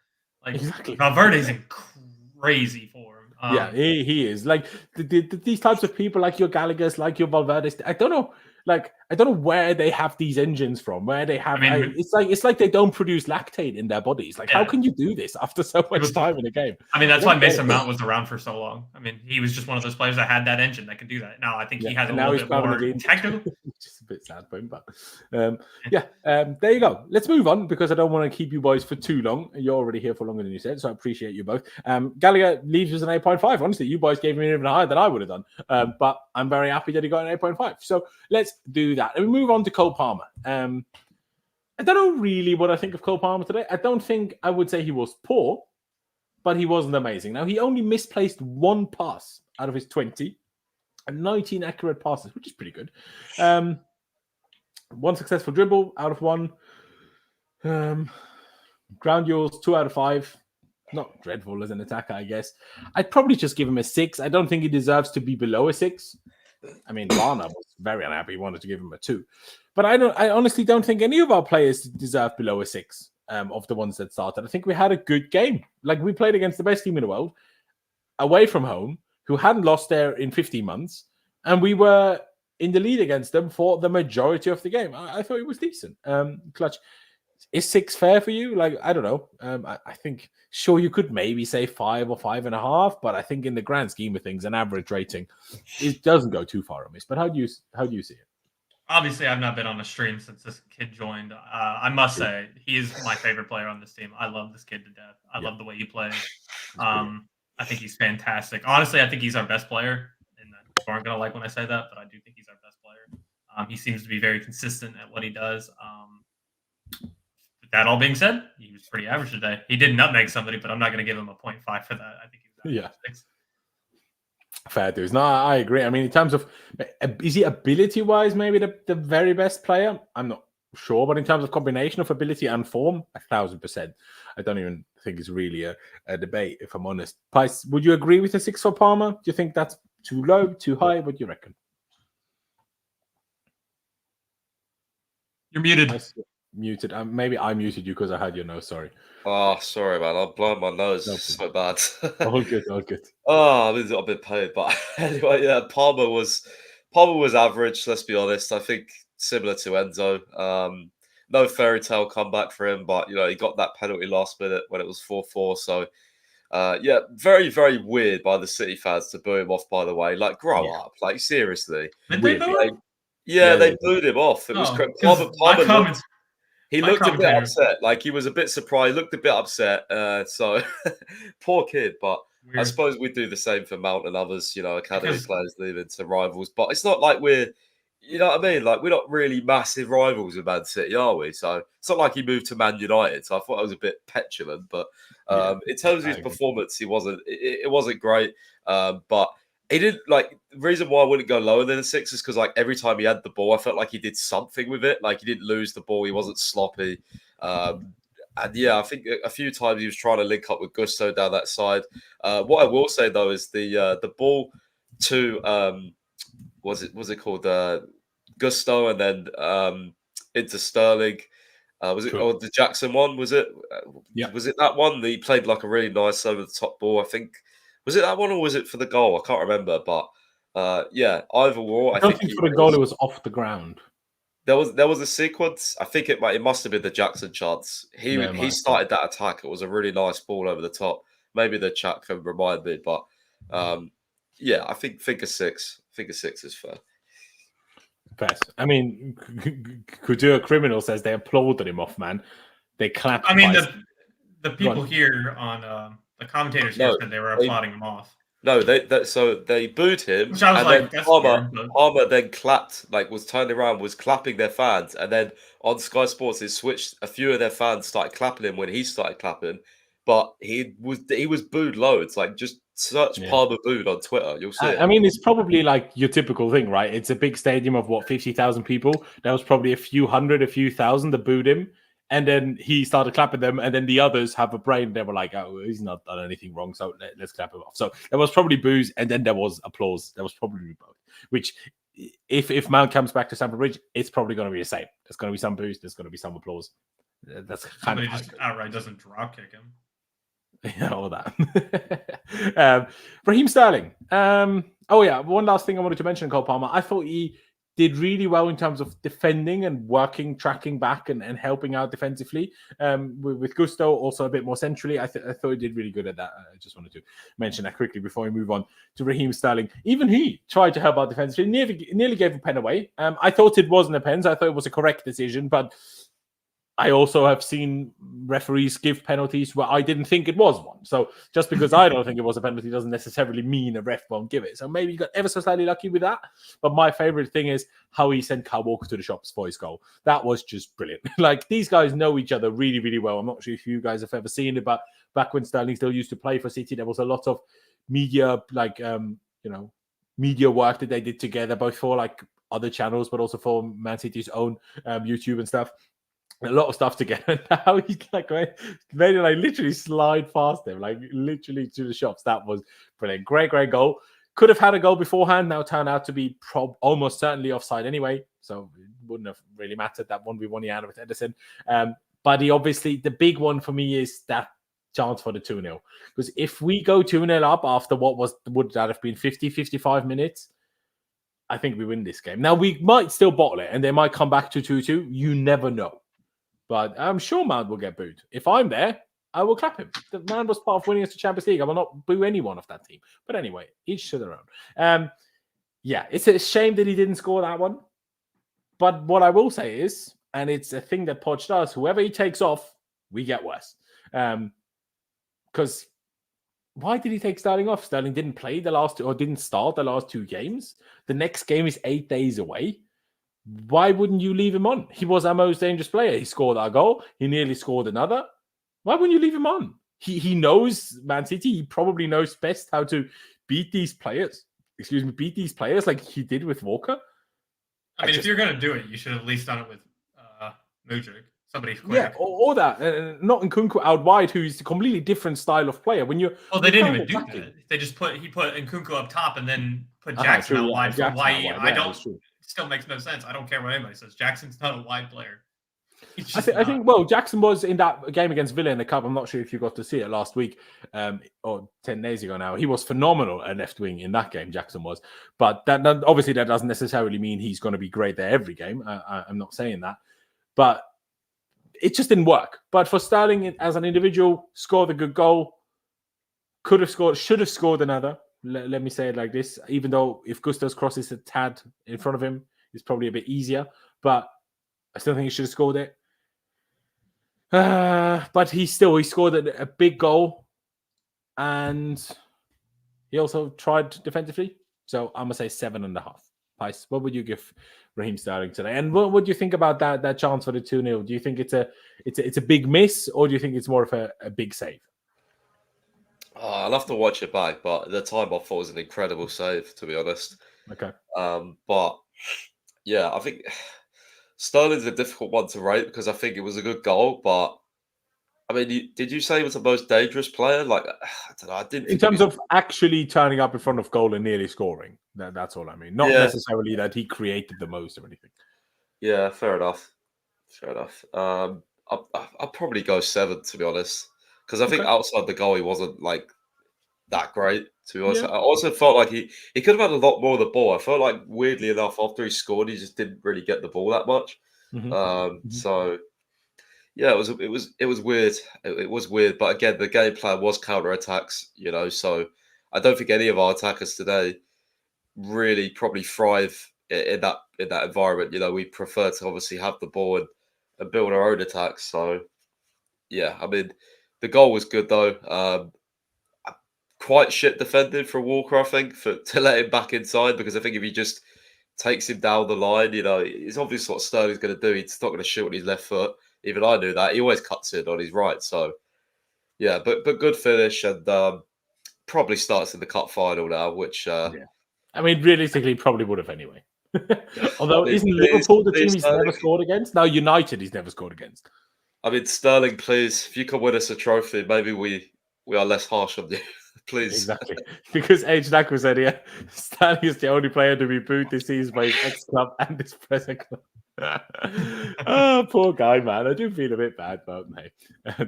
Like, exactly. Valverde's in crazy form. Yeah, he is. Like these types of people, like your Gallaghers, like your Valverdes. I don't know where they have these engines from. Where they have, it's like they don't produce lactate in their bodies. Like, how can you do this after so much time in a game? I mean, that's why Mason Mount was around for so long. I mean, he was just one of those players that had that engine that can do that. Now I think he has a little bit more technical. Just a bit sad for him, but there you go. Let's move on, because I don't want to keep you boys for too long. You're already here for longer than you said, so I appreciate you both. Gallagher leaves us an 8.5. Honestly, you boys gave me even higher than I would have done. But I'm very happy that he got an 8.5. So let's do that. And we move on to Cole Palmer. I don't know really what I think of Cole Palmer today. I don't think I would say he was poor, but he wasn't amazing. Now, he only misplaced 1 pass out of his 20 and 19 accurate passes, which is pretty good. 1 successful dribble out of 1. Ground duels, 2 out of 5. Not dreadful as an attacker, I guess. I'd probably just give him a 6. I don't think he deserves to be below a 6. I mean, Lana was very unhappy. He wanted to give him a 2. But I honestly don't think any of our players deserve below a 6 of the ones that started. I think we had a good game. Like, we played against the best team in the world, away from home, who hadn't lost there in 15 months. And we were in the lead against them for the majority of the game. I thought it was decent. Clutch, is 6 fair for you? Like, I don't know. I think, sure, you could maybe say 5 or 5.5, but I think in the grand scheme of things, an average rating, it doesn't go too far amiss. But how do you see it? Obviously, I've not been on a stream since this kid joined. I must say, he is my favorite player on this team. I love this kid to death. I love the way he plays. I think he's fantastic. Honestly, I think he's our best player. And people aren't going to like when I say that, but I do think he's our best player. He seems to be very consistent at what he does. That all being said, he was pretty average today. He did nutmeg somebody, but I'm not going to give him a 0.5 for that. I think he was 6. Fair dues. No, I agree. I mean, in terms of, is he ability-wise maybe the very best player? I'm not sure, but in terms of combination of ability and form, 1,000%. I don't even think it's really a debate, if I'm honest. Pice, would you agree with the 6 for Palmer? Do you think that's too low, too high? What do you reckon? You're muted. Muted. Maybe I muted you because I had your nose. Sorry. Oh, sorry, man. I'm blowing my nose so bad. All good. All good. Oh, I've been paid, but anyway, yeah. Palmer was average. Let's be honest. I think similar to Enzo. No fairy tale comeback for him, but he got that penalty last minute when it was 4-4. So, yeah, very, very weird by the City fans to boo him off. By the way, like, grow up. Like, seriously. Did they boo him? Yeah, they booed him off. It was Palmer. He looked a bit upset. Like, he was a bit surprised. He looked a bit upset. So, poor kid. But weird. I suppose we do the same for Mount and others, academy players leaving to rivals. But it's not like we're, you know what I mean? Like, we're not really massive rivals with Man City, are we? So, it's not like he moved to Man United. So, I thought I was a bit petulant. But in terms of his performance, it wasn't great. But he didn't, like, reason why I wouldn't go lower than a 6 is because like every time he had the ball, I felt like he did something with it. Like he didn't lose the ball, he wasn't sloppy. And yeah, I think a few times he was trying to link up with Gusto down that side. What I will say though is the ball to was it called Gusto and then into Sterling. Was it or the Jackson one? Was it? Yeah. Was it that one? He played like a really nice over the top ball. I think. Was it that one or was it for the goal? I can't remember. But yeah, overall, I don't think for the goal it was off the ground. There was a sequence. I think it must have been the Jackson chance. He started that attack. It was a really nice ball over the top. Maybe the chat can remind me, but yeah, I think a 6. I think a 6 is fair. Best. I mean, Couture Criminal says they applauded him off, man. They clapped. I mean, the people here on the commentators here said they were applauding him off. No, so they booed him. Which I was like, that's Palmer then clapped, like was turning around, was clapping their fans, and then on Sky Sports it switched. A few of their fans started clapping him when he started clapping, but he was booed loads. Like just search Palmer booed on Twitter, you'll see it. I mean, it's probably like your typical thing, right? It's a big stadium of 50,000 people. There was probably a few thousand that booed him. And then he started clapping them, and then the others have a brain. They were like, "Oh, he's not done anything wrong, so let's clap him off." So there was probably boos, and then there was applause. There was probably both. Which, if Mount comes back to Stamford Bridge, it's probably going to be the same. There's going to be some boos. There's going to be some applause. That's kind of just outright doesn't drop kick him. Yeah, all that. Raheem Sterling. Oh yeah, one last thing I wanted to mention, Cole Palmer. I thought he did really well in terms of defending and working, tracking back and helping out defensively. With Gusto, also a bit more centrally. I thought he did really good at that. I just wanted to mention that quickly before we move on to Raheem Sterling. Even he tried to help out defensively, nearly gave a pen away. I thought it wasn't a pen, so I thought it was a correct decision, but I also have seen referees give penalties where I didn't think it was one. So just because I don't think it was a penalty doesn't necessarily mean a ref won't give it. So maybe you got ever so slightly lucky with that. But my favorite thing is how he sent Kyle Walker to the shops for his goal. That was just brilliant. Like, these guys know each other really, really well. I'm not sure if you guys have ever seen it, but back when Sterling still used to play for City, there was a lot of media, media work that they did together, both for like other channels, but also for Man City's own YouTube and stuff. A lot of stuff together. Now he's like made it like literally slide past him, like literally to the shops. That was brilliant. Great goal. Could have had a goal beforehand. Now turned out to be almost certainly offside anyway, so it wouldn't have really mattered. That 1v1 he had with Edison. But the big one for me is that chance for the 2-0. Because if we go 2-0 up after would that have been 55 minutes, I think we win this game. Now we might still bottle it, and they might come back to 2-2. You never know. But I'm sure Mount will get booed. If I'm there, I will clap him. The man was part of winning us the Champions League. I will not boo anyone of that team. But anyway, each to their own. Yeah, it's a shame that he didn't score that one. But what I will say is, and it's a thing that Poch does, whoever he takes off, we get worse. Because why did he take Sterling off? Sterling didn't play didn't start the last 2 games. The next game is 8 days away. Why wouldn't you leave him on? He was our most dangerous player. He scored our goal. He nearly scored another. Why wouldn't you leave him on? He knows Man City. He probably knows best how to beat these players. Beat these players like he did with Walker. I mean, if you're going to do it, you should have at least done it with Mudryk. Somebody quick. Yeah, or that. Not Nkunku out wide, who's a completely different style of player. When you're they didn't even do that. They just put Nkunku up top and then put Jackson out wide for why I don't. Still makes no sense. I don't care what anybody says. Jackson's not a wide player. I think Jackson was in that game against Villa in the Cup. I'm not sure if you got to see it last week or 10 days ago now. He was phenomenal at left wing in that game, Jackson was. But that obviously that doesn't necessarily mean he's going to be great there every game. I'm not saying that. But it just didn't work. But for Sterling as an individual, scored a good goal. Should have scored another. Let me say it like this, even though if Gusto's cross is a tad in front of him, it's probably a bit easier, but I still think he should have scored it. But he scored a big goal, and he also tried defensively. So I'm going to say 7.5. Pice, what would you give Raheem Sterling today? And what would you think about that chance for the 2-0? Do you think it's a big miss, or do you think it's more of a big save? I'll have to watch it back, but at the time I thought it was an incredible save, to be honest. Okay. But yeah, I think Sterling's a difficult one to rate because I think it was a good goal, but I mean, did you say he was the most dangerous player? Like, I don't know. I didn't In think terms of actually turning up in front of goal and nearly scoring, that's all I mean. Not Yeah, necessarily that he created the most or anything. yeah, fair enough. Fair enough. I'll probably go 7 to be honest, because I think Okay. outside the goal he wasn't like that great. To be honest, Yeah. I also felt like he could have had a lot more of the ball. I felt like weirdly enough after he scored, he just didn't really get the ball that much. Mm-hmm. Mm-hmm. So yeah, it was weird. It was weird, but again, the game plan was counter attacks. So I don't think any of our attackers today really probably thrive in that environment. We prefer to obviously have the ball and build our own attacks. So yeah, I mean, the goal was good though. Quite shit defended for Walker, I think, to let him back inside because I think if he just takes him down the line, it's obvious what Sterling's going to do. He's not going to shoot on his left foot. Even I knew that. He always cuts in on his right. So yeah, but good finish and probably starts in the cup final now, which Yeah. I mean, realistically, probably would have anyway. Although, Sterling, isn't please, Liverpool the please, team he's never Sterling. scored against? No, United he's never scored against. I mean, Sterling, please, if you can win us a trophy, maybe we are less harsh on you. Please. Exactly. Because Age Naku said, yeah, Stanley is the only player to be booed this season by his ex-club and his present club. Oh, poor guy, man. I do feel a bit bad, but mate,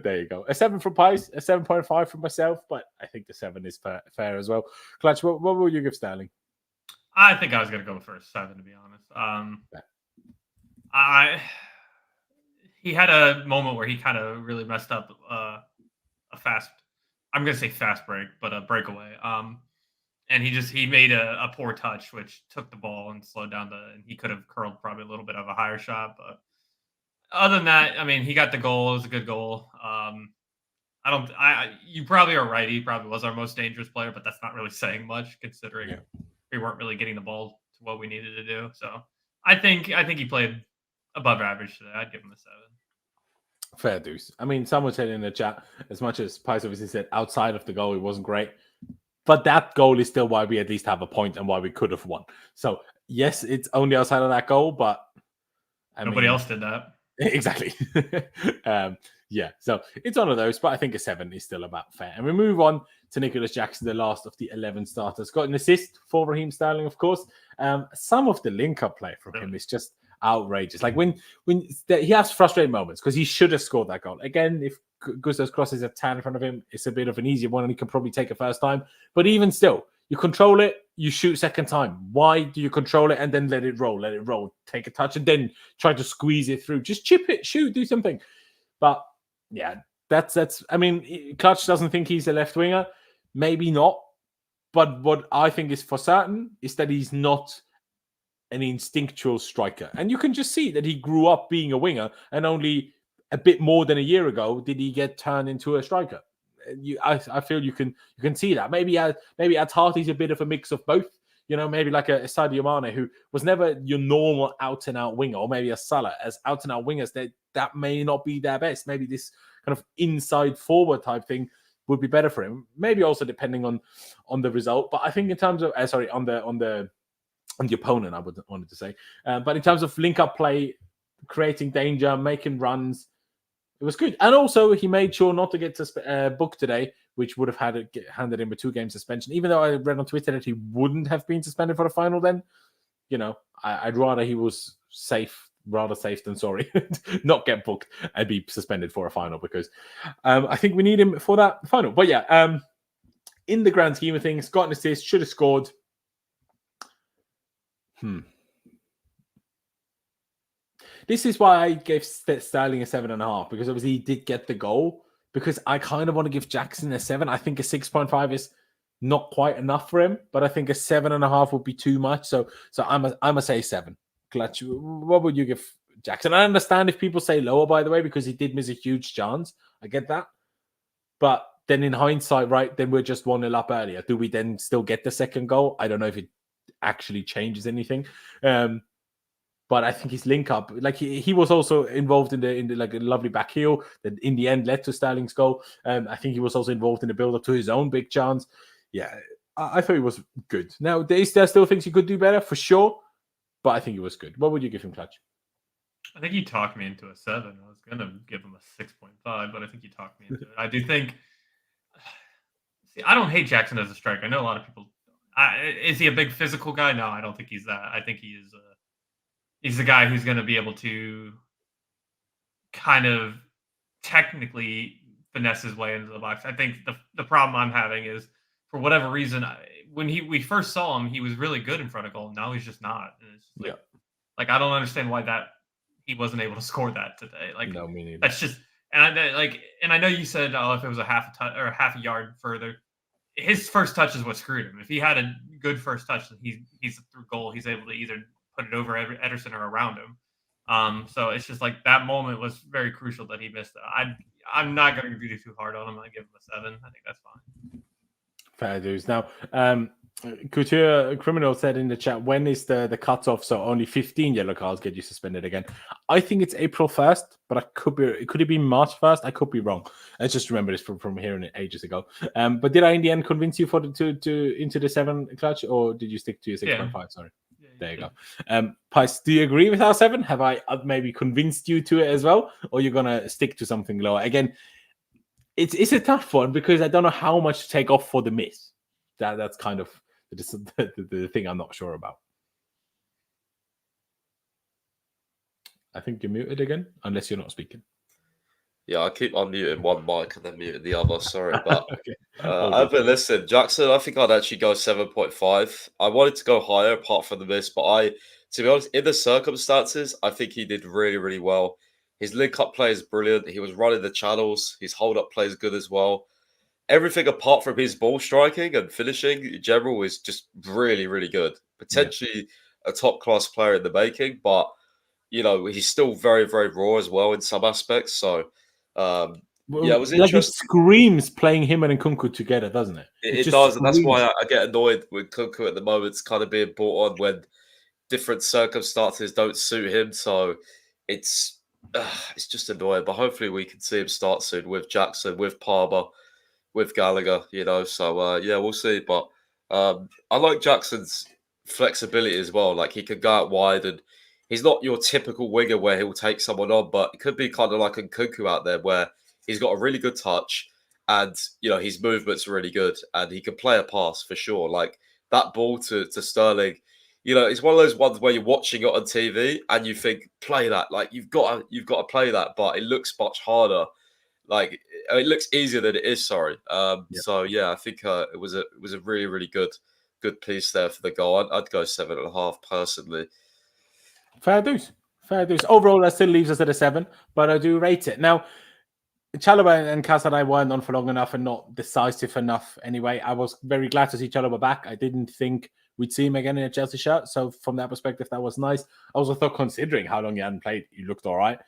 there you go. A 7 from Pice, a 7.5 from myself, but I think the 7 is fair as well. Clutch, what will you give Sterling? I think I was going to go for a 7, to be honest. He had a moment where he kind of really messed up a fast. I'm going to say fast break, but a breakaway. And he made a poor touch, which took the ball and slowed down and he could have curled probably a little bit of a higher shot. But other than that, I mean, he got the goal. It was a good goal. You probably are right. He probably was our most dangerous player, but that's not really saying much considering we weren't really getting the ball to what we needed to do. So I think he played above average today. I'd give him a 7. Fair dues. I mean, someone said in the chat, as much as Pice obviously said outside of the goal, it wasn't great. But that goal is still why we at least have a point and why we could have won. So, yes, it's only outside of that goal, but Nobody else did that. Exactly. Yeah, so it's one of those, but I think a 7 is still about fair. And we move on to Nicholas Jackson, the last of the 11 starters. Got an assist for Raheem Sterling, of course. Some of the link-up play from him is just outrageous. Like when he has frustrating moments because he should have scored that goal. Again, if Gusto's crosses a 10 in front of him, it's a bit of an easier one and he can probably take it first time. But even still, you control it, you shoot second time. Why do you control it and then let it roll, take a touch and then try to squeeze it through? Just chip it, shoot, do something. But yeah, that's. I mean, Clutch doesn't think he's a left winger. Maybe not. But what I think is for certain is that he's not an instinctual striker. And you can just see that he grew up being a winger and only a bit more than a year ago did he get turned into a striker. I feel you can see that. Maybe at heart he's a bit of a mix of both. Maybe like a Sadio Mane who was never your normal out and out winger, or maybe a Salah as out and out wingers. That may not be their best. Maybe this kind of inside forward type thing would be better for him. Maybe also depending on the result. But I think in terms of on the opponent, I wanted to say. But in terms of link up play, creating danger, making runs, it was good. And also, he made sure not to get booked today, which would have handed him a 2-game suspension. Even though I read on Twitter that he wouldn't have been suspended for the final then, I'd rather he was rather safe than sorry, not get booked and be suspended for a final because I think we need him for that final. But yeah, in the grand scheme of things, got an assist, should have scored. This is why I gave Sterling a 7.5 because obviously he did get the goal. Because I kind of want to give Jackson a 7. I think a 6.5 is not quite enough for him, but I think a 7.5 would be too much. So I'm a say 7. Clutch. What would you give Jackson? I understand if people say lower, by the way, because he did miss a huge chance. I get that, but then in hindsight, right? Then we're just 1-0 up earlier. Do we then still get the second goal? I don't know if it actually changes anything. But I think his link up, like he was also involved in the like a lovely back heel that in the end led to Sterling's goal. I think he was also involved in the build up to his own big chance. Yeah, I thought he was good. Now, there still things he could do better for sure, but I think he was good. What would you give him, Clutch? I think you talked me into a 7. I was gonna give him a 6.5, but I think you talked me into it. I do think. See, I don't hate Jackson as a striker. I know a lot of people. Is he a big physical guy? No, I don't think he's that. I think he is. He's the guy who's going to be able to kind of technically finesse his way into the box. I think the problem I'm having is, for whatever reason, when we first saw him, he was really good in front of goal. Now he's just not. And it's just like I don't understand why he wasn't able to score that today. Like, no, me neither. That's just and I know you said if it was a half a yard further, his first touch is what screwed him. If he had a good first touch, then he's through goal. He's able to either put it over Ederson or around him. So it's just like that moment was very crucial that he missed it. I'm not going to review too hard on him. I give him a 7. I think that's fine. Fair dues. Now, Couture Criminal said in the chat, when is the cutoff? So only 15 yellow cards get you suspended again. I think it's April 1st, but could it be March 1st? I could be wrong. I just remember this from hearing it ages ago. But did I in the end convince you to into the 7, Clutch, or did you stick to your 6.5? Yeah. Sorry. There you go. Pice, do you agree with our 7? Have I maybe convinced you to it as well? Or you're going to stick to something lower? Again, it's a tough one because I don't know how much to take off for the miss. That's kind of the thing I'm not sure about. I think you're muted again, unless you're not speaking. Yeah, I keep unmuting one mic and then muting the other. Sorry, but okay. I've been listening. Jackson, I think I'd actually go 7.5. I wanted to go higher apart from the miss, but to be honest, in the circumstances, I think he did really, really well. His link-up play is brilliant. He was running the channels. His hold-up play is good as well. Everything apart from his ball striking and finishing in general is just really, really good. Potentially a top-class player in the making, but, he's still very, very raw as well in some aspects. So, it was interesting. It screams playing him and Nkunku together, doesn't it? It does, and that's why I get annoyed with Nkunku at the moment. It's kind of being brought on when different circumstances don't suit him. So it's just annoying. But hopefully we can see him start soon with Jackson, with Palmer, with Gallagher. So we'll see. But I like Jackson's flexibility as well. Like he can go out wide, and he's not your typical winger where he'll take someone on, but it could be kind of like Nkunku out there where he's got a really good touch and, his movement's really good and he can play a pass for sure. Like that ball to Sterling, it's one of those ones where you're watching it on TV and you think, play that. Like you've got to play that, but it looks much harder. Like it looks easier than it is. Sorry. So yeah, I think it was a really, really good piece there for the goal. I'd go 7.5 personally. Fair dues. Overall, that still leaves us at a 7, but I do rate it. Now, Chalobah and Casadei weren't on for long enough and not decisive enough anyway. I was very glad to see Chalobah back. I didn't think we'd see him again in a Chelsea shirt. So from that perspective, that was nice. I also thought, considering how long he hadn't played, he looked all right.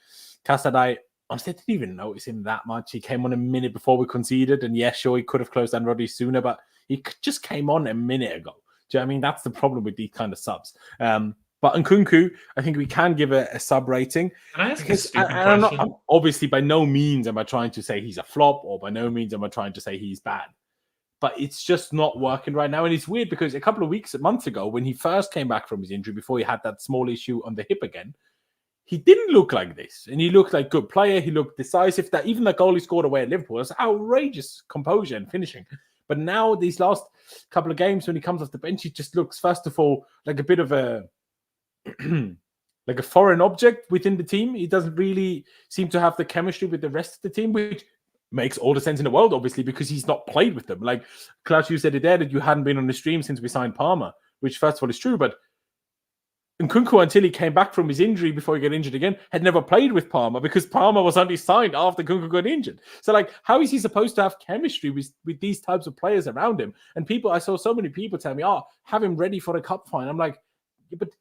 Casadei, honestly, I didn't even notice him that much. He came on a minute before we conceded. And yeah, sure, he could have closed down Rodri sooner, but he just came on a minute ago. Do you know what I mean? That's the problem with these kind of subs. But Nkunku, I think we can give a sub rating. Can I ask a stupid question? I'm obviously, by no means am I trying to say he's a flop, or by no means am I trying to say he's bad. But it's just not working right now. And it's weird because a couple of months ago, when he first came back from his injury, before he had that small issue on the hip again, he didn't look like this. And he looked like a good player. He looked decisive. That even the goal he scored away at Liverpool was outrageous composure and finishing. But now, these last couple of games, when he comes off the bench, he just looks, first of all, like a bit of a like a foreign object within the team. He doesn't really seem to have the chemistry with the rest of the team, which makes all the sense in the world, obviously, because he's not played with them. Like Klaus, you said it there that you hadn't been on the stream since we signed Palmer, which first of all is true, but Nkunku, until he came back from his injury before he got injured again, had never played with Palmer because Palmer was only signed after Nkunku got injured. So, like, how is he supposed to have chemistry with these types of players around him? And I saw so many people tell me, have him ready for the cup final. I'm like, yeah, but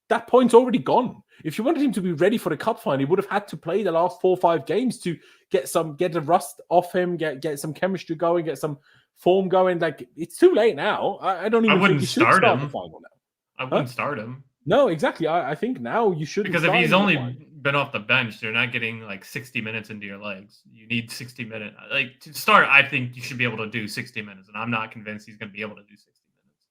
that point's already gone. If you wanted him to be ready for the cup final, he would have had to play the last 4 or 5 games to get the rust off him, get some chemistry going, get some form going. Like, it's too late now. I don't even think he should start the final now. I wouldn't start him. No, exactly. I think now you shouldn't. Because if start he's him in only the wide. been off the bench, you're not getting like 60 minutes into your legs. You need 60 minutes. Like to start, I think you should be able to do 60 minutes, and I'm not convinced he's going to be able to do 60 minutes.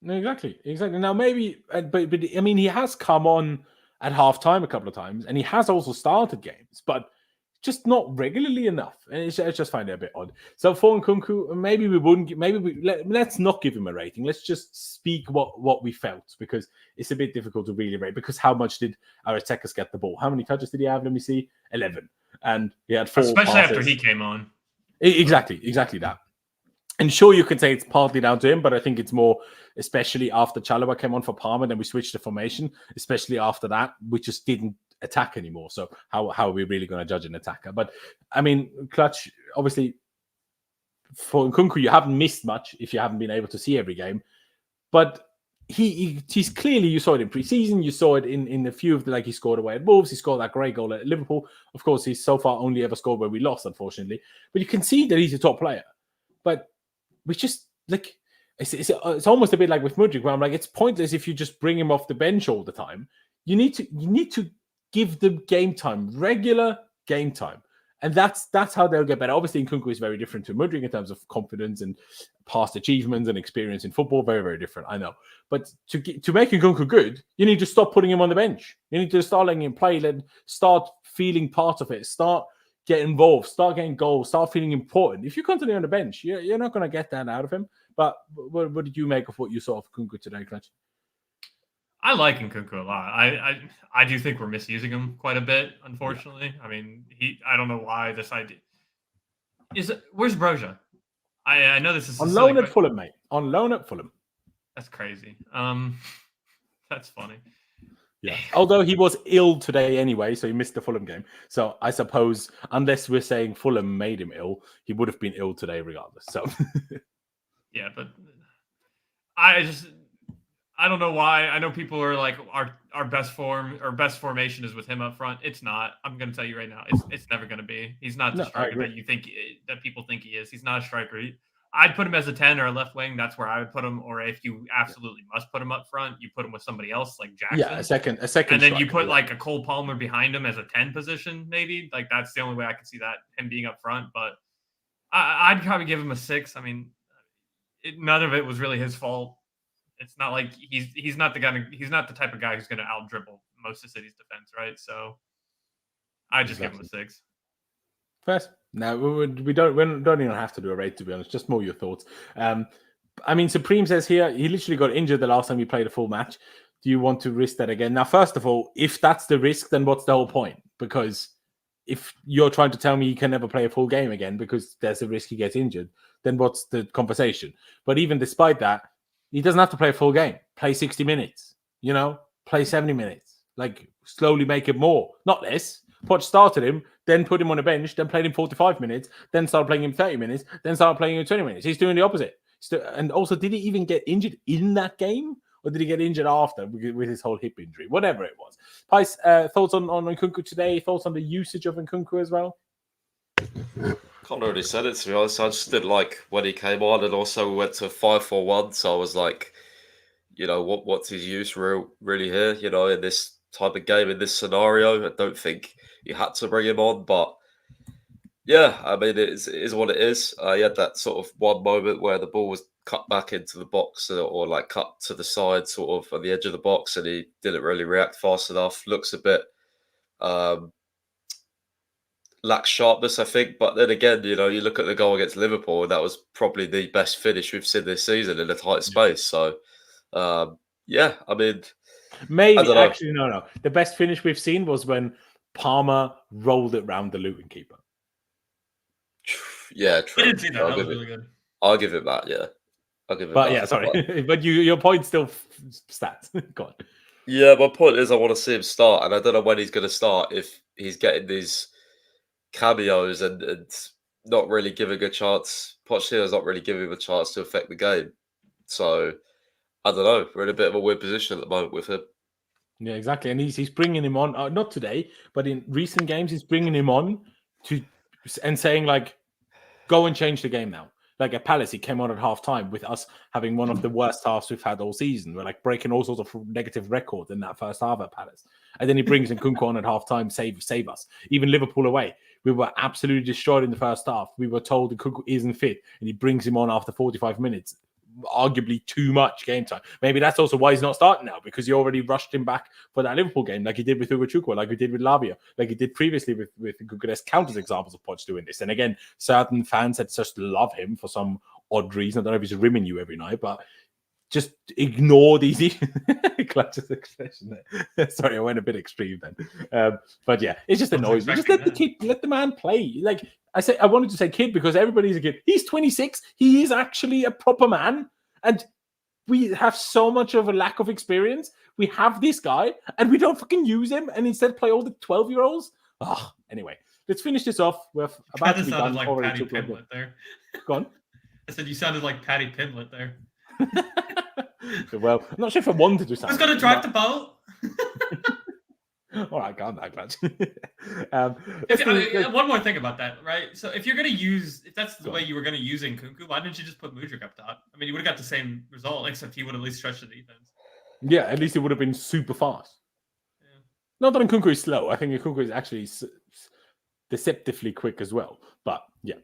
No, exactly. Now maybe, but I mean, he has come on at halftime a couple of times, and he has also started games, but just not regularly enough. And I just find it a bit odd. So for Nkunku, maybe we wouldn't. Let's not give him a rating. Let's just speak what we felt, because it's a bit difficult to really rate. Because how much did our attackers get the ball? How many touches did he have? Let me see. 11, and he had 4. Especially passes. after he came on. Exactly that. And sure, you can say it's partly down to him, but I think it's more, especially after Chalobah came on for Parma, then we switched the formation. Especially after that, we just didn't attack anymore. So how are we really going to judge an attacker? But I mean, Clutch, obviously, for Nkunku, you haven't missed much if you haven't been able to see every game. But he's clearly, you saw it in pre-season, you saw it in a few of the, like he scored away at Wolves, he scored that great goal at Liverpool. Of course, he's so far only ever scored where we lost, unfortunately. But you can see that he's a top player. But we just, like, it's almost a bit like with Mudryk, where I'm like, it's pointless if you just bring him off the bench all the time. You need to give them game time, regular game time. And that's how they'll get better. Obviously, Nkunku is very different to Mudryk in terms of confidence and past achievements and experience in football. Very, very different, I know. But to make Nkunku good, you need to stop putting him on the bench. You need to start letting him play, start feeling part of it, start getting involved, start getting goals, start feeling important. If you continue on the bench, you're not going to get that out of him. But what did you make of what you saw of Nkunku today, Clutch? I like Nkunku a lot. I do think we're misusing him quite a bit, unfortunately. Yeah. I mean, I don't know why this idea where's Broja? I know this is on loan at Fulham, mate. On loan at Fulham. That's crazy. That's funny. Yeah. Although he was ill today anyway, so he missed the Fulham game. So I suppose, unless we're saying Fulham made him ill, he would have been ill today regardless. So yeah, but I don't know why. I know people are like, our best formation is with him up front. It's not. I'm going to tell you right now, it's never going to be. He's not the striker that people think he is. He's not a striker. I'd put him as a 10 or a left wing. That's where I would put him. Or if you absolutely must put him up front, you put him with somebody else like Jackson. Yeah, a second. And then you put like a Cole Palmer behind him as a 10 position, maybe. Like that's the only way I could see that, him being up front. But I'd probably give him a 6. I mean, none of it was really his fault. It's not like he's not the guy. He's not the type of guy who's going to out dribble most of City's defense, right? So I just give him a 6. First, no, we don't even have to do a rate, to be honest. Just more your thoughts. I mean, Supreme says here he literally got injured the last time he played a full match. Do you want to risk that again? Now, first of all, if that's the risk, then what's the whole point? Because if you're trying to tell me he can never play a full game again because there's a risk he gets injured, then what's the conversation? But even despite that, he doesn't have to play a full game. Play 60 minutes, play 70 minutes. Like, slowly make it more, not less. Poch started him, then put him on a bench, then played him 45 minutes, then started playing him 30 minutes, then started playing him 20 minutes. He's doing the opposite. And also, did he even get injured in that game? Or did he get injured after with his whole hip injury? Whatever it was. Pice, thoughts on Nkunku today? Thoughts on the usage of Nkunku as well? Can't really say it, to be honest. I just didn't like when he came on, and also we went to 5-4-1, so I was like, what's his use really here? In this type of game, in this scenario, I don't think you had to bring him on, but yeah, I mean, it is what it is. He had that sort of one moment where the ball was cut back into the box or like cut to the side, sort of on the edge of the box, and he didn't really react fast enough. Looks a bit lacks sharpness, I think. But then again, you look at the goal against Liverpool, and that was probably the best finish we've seen this season in a tight space. So, yeah, I mean, maybe actually no. The best finish we've seen was when Palmer rolled it round the Luton keeper. Yeah, true. I didn't see that. That was really good. I'll give it that. Yeah, I'll give it. But that. Yeah, sorry, but your point still stands. Go on. Yeah, my point is I want to see him start, and I don't know when he's going to start. If he's getting these cameos and not really giving a chance, Pochettino's not really giving him a chance to affect the game. So I don't know. We're in a bit of a weird position at the moment with him. Yeah, exactly. And he's bringing him on, not today, but in recent games, he's bringing him on and saying, like, go and change the game now. Like at Palace, he came on at half time with us having one of the worst halves we've had all season. We're like breaking all sorts of negative records in that first half at Palace. And then he brings in Nkunku on at half time, save us. Even Liverpool away, we were absolutely destroyed in the first half. We were told Nkunku isn't fit, and he brings him on after 45 minutes. Arguably too much game time. Maybe that's also why he's not starting now, because he already rushed him back for that Liverpool game, like he did with Hugo Chukwu, like he did with Lavia, like he did previously with Nkunku. There's countless examples of Poch doing this. And again, certain fans that just love him for some odd reason. I don't know if he's rimming you every night, but just ignore these. Clutches expression there. Sorry, I went a bit extreme then. But yeah, it's just annoying. Just let the man play. Like I wanted to say kid because everybody's a kid. He's 26. He is actually a proper man. And we have so much of a lack of experience. We have this guy and we don't fucking use him and instead play all the 12-year-olds. Oh, anyway, let's finish this off. We're about to be done. Like Paddy Pimblett there. Go on. I said you sounded like Paddy Pimblett there. Well, I'm not sure if I wanted to sound. Who's going to drive the boat? All right, go on that, Clutch. One more thing about that, right? So if you're going to use, if that's the way you were going to use Nkunku, why didn't you just put Mudryk up top? I mean, you would have got the same result, except he would at least stretch the defense. Yeah, at least it would have been super fast. Yeah. Not that Nkunku is slow. I think Nkunku is actually deceptively quick as well. But yeah,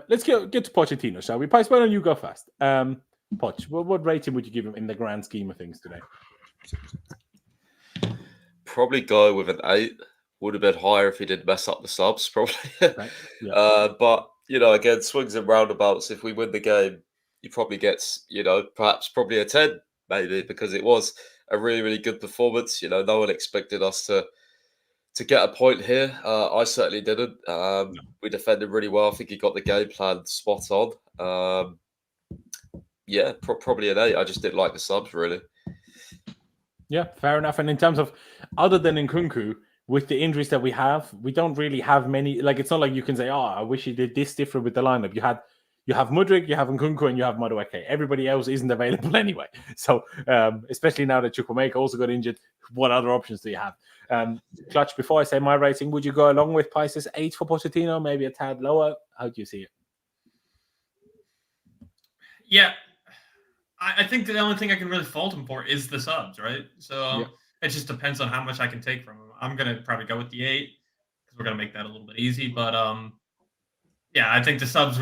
let's get to Pochettino, shall we? Pice, why don't you go first? Poch, what rating would you give him in the grand scheme of things today? Probably go with an 8. Would have been higher if he didn't mess up the subs, probably. Right. Yeah. But, again, swings and roundabouts. If we win the game, he probably gets, perhaps probably a 10, maybe, because it was a really, really good performance. No one expected us to get a point here. I certainly didn't. We defended really well. I think he got the game plan spot on. Yeah, probably an 8. I just didn't like the subs, really. Yeah, fair enough. And in terms of, other than Nkunku, with the injuries that we have, we don't really have many. Like, it's not like you can say, I wish he did this different with the lineup. You have Mudryk, you have Nkunku, and you have Madueke. Everybody else isn't available anyway. So, especially now that Chukwuemeka also got injured, what other options do you have? Clutch, before I say my rating, would you go along with Pice's 8 for Pochettino, maybe a tad lower? How do you see it? Yeah. I think the only thing I can really fault him for is the subs, right? So It just depends on how much I can take from him. I'm going to probably go with the 8 because we're going to make that a little bit easy. But yeah, I think the subs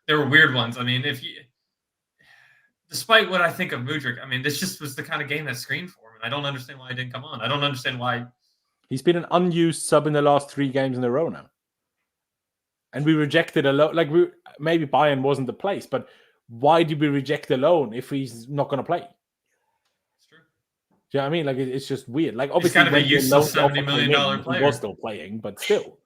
they were weird ones. I mean, despite what I think of Mudryk, I mean, this just was the kind of game that screened for him. I don't understand why he didn't come on. I don't understand why. He's been an unused sub in the last 3 games in a row now. And we rejected a lot. Like, maybe Bayern wasn't the place, but why did we reject the loan if he's not going to play? It's true. Do you know what I mean? Like, it's just weird. Like, obviously, he's kind of a useless $70 million player. He was still playing, but still.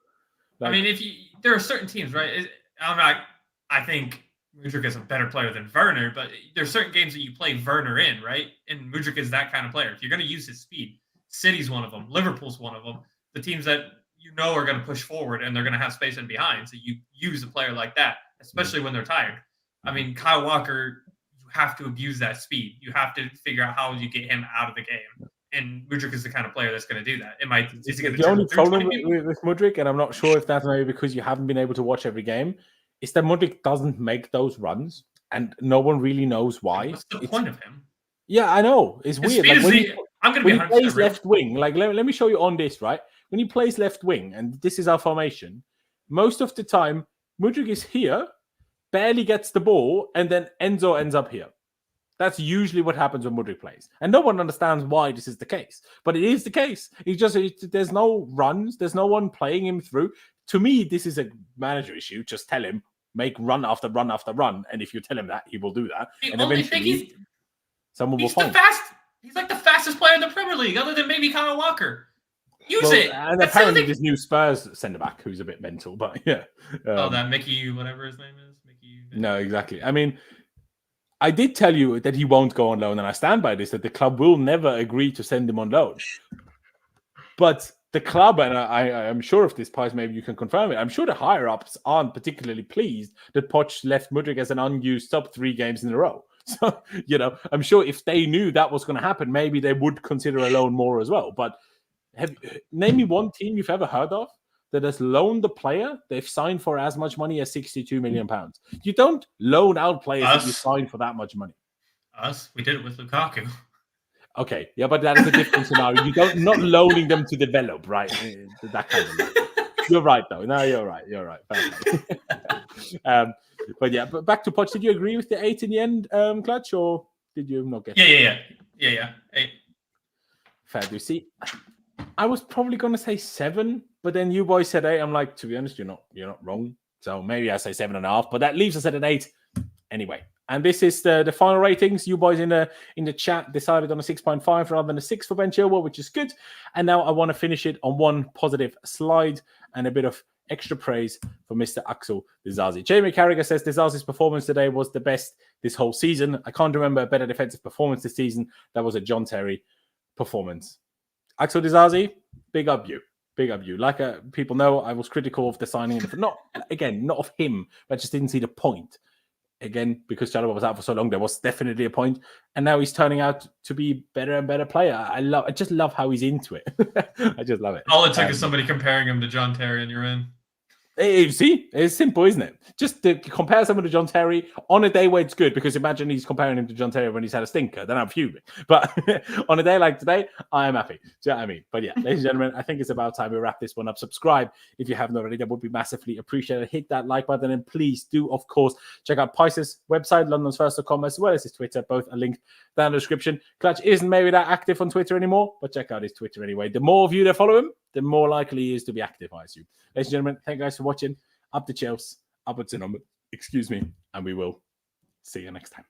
Like, I mean, there are certain teams, right? I think Mudryk is a better player than Werner, but there's certain games that you play Werner in, right? And Mudryk is that kind of player. If you're going to use his speed, City's one of them. Liverpool's one of them. The teams that are going to push forward and they're going to have space in behind. So you use a player like that, especially when they're tired. I mean, Kyle Walker, you have to abuse that speed. You have to figure out how you get him out of the game. And Mudryk is the kind of player that's going to do that. The only problem with Mudryk, and I'm not sure if that's maybe because you haven't been able to watch every game, is that Mudryk doesn't make those runs, and no one really knows why. What's the point of him? Yeah, I know. It's weird. Like I'm going to be 100% plays left wing. Like, let me show you on this, right? When he plays left wing, and this is our formation, most of the time, Mudryk is here, barely gets the ball, and then Enzo ends up here. That's usually what happens when Mudryk plays. And no one understands why this is the case. But it is the case. There's no runs. There's no one playing him through. To me, this is a manager issue. Just tell him, make run after run after run. And if you tell him that, he will do that. And eventually, someone will find him. He's like the fastest player in the Premier League, other than maybe Kyle Walker. Use it. And apparently this new Spurs centre-back who's a bit mental, but yeah. That Mickey, whatever his name is. No, exactly. I mean, I did tell you that he won't go on loan, and I stand by this, that the club will never agree to send him on loan. But the club, and I'm sure if this Pies, maybe you can confirm it, I'm sure the higher-ups aren't particularly pleased that Poch left Mudryk as an unused sub 3 games in a row. So, I'm sure if they knew that was going to happen, maybe they would consider a loan more as well. But name me one team you've ever heard of that has loaned the player they've signed for as much money as £62 million. You don't loan out players that you sign for that much money. We did it with Lukaku. Okay, yeah, but that is a different scenario. You don't not loaning them to develop, right? That kind of loan. You're right, though. No, you're right. You're right. But yeah, but back to Poch. Did you agree with the 8 in the end, Clutch, or did you not get? Yeah. 8. Fair. Do you see? I was probably going to say 7, but then you boys said 8. I'm like, to be honest, you're not wrong. So maybe I say 7.5, but that leaves us at an 8 anyway. And this is the final ratings. You boys in the chat decided on a 6.5 rather than a 6 for Ben Chilwell, which is good. And now I want to finish it on one positive slide and a bit of extra praise for Mr. Axel Disasi. Jamie Carragher says Disasi's performance today was the best this whole season. I can't remember a better defensive performance this season. That was a John Terry performance. Axel Disasi, big up you. Big up you. Like people know, I was critical of the signing. Not of him, but I just didn't see the point. Again, because Chilwell was out for so long, there was definitely a point. And now he's turning out to be better and better player. I just love how he's into it. I just love it. All it took is somebody comparing him to John Terry and you're in. See, it's simple, isn't it? Just to compare someone to John Terry on a day where it's good, because imagine he's comparing him to John Terry when he's had a stinker. Then I'm fuming. But on a day like today, I am happy. Do you know what I mean? But yeah, ladies and gentlemen, I think it's about time we wrap this one up. Subscribe if you haven't already. That would be massively appreciated. Hit that like button, and please do, of course, check out Poch'S website, londonsfirst.com, as well as his Twitter. Both are linked down in the description. Clutch isn't maybe that active on Twitter anymore, but check out his Twitter anyway. The more of you that follow him, the more likely he is to be active, I assume. Ladies and gentlemen, thank you guys for watching. Up to Chelsea, upwards and onward, and we will see you next time.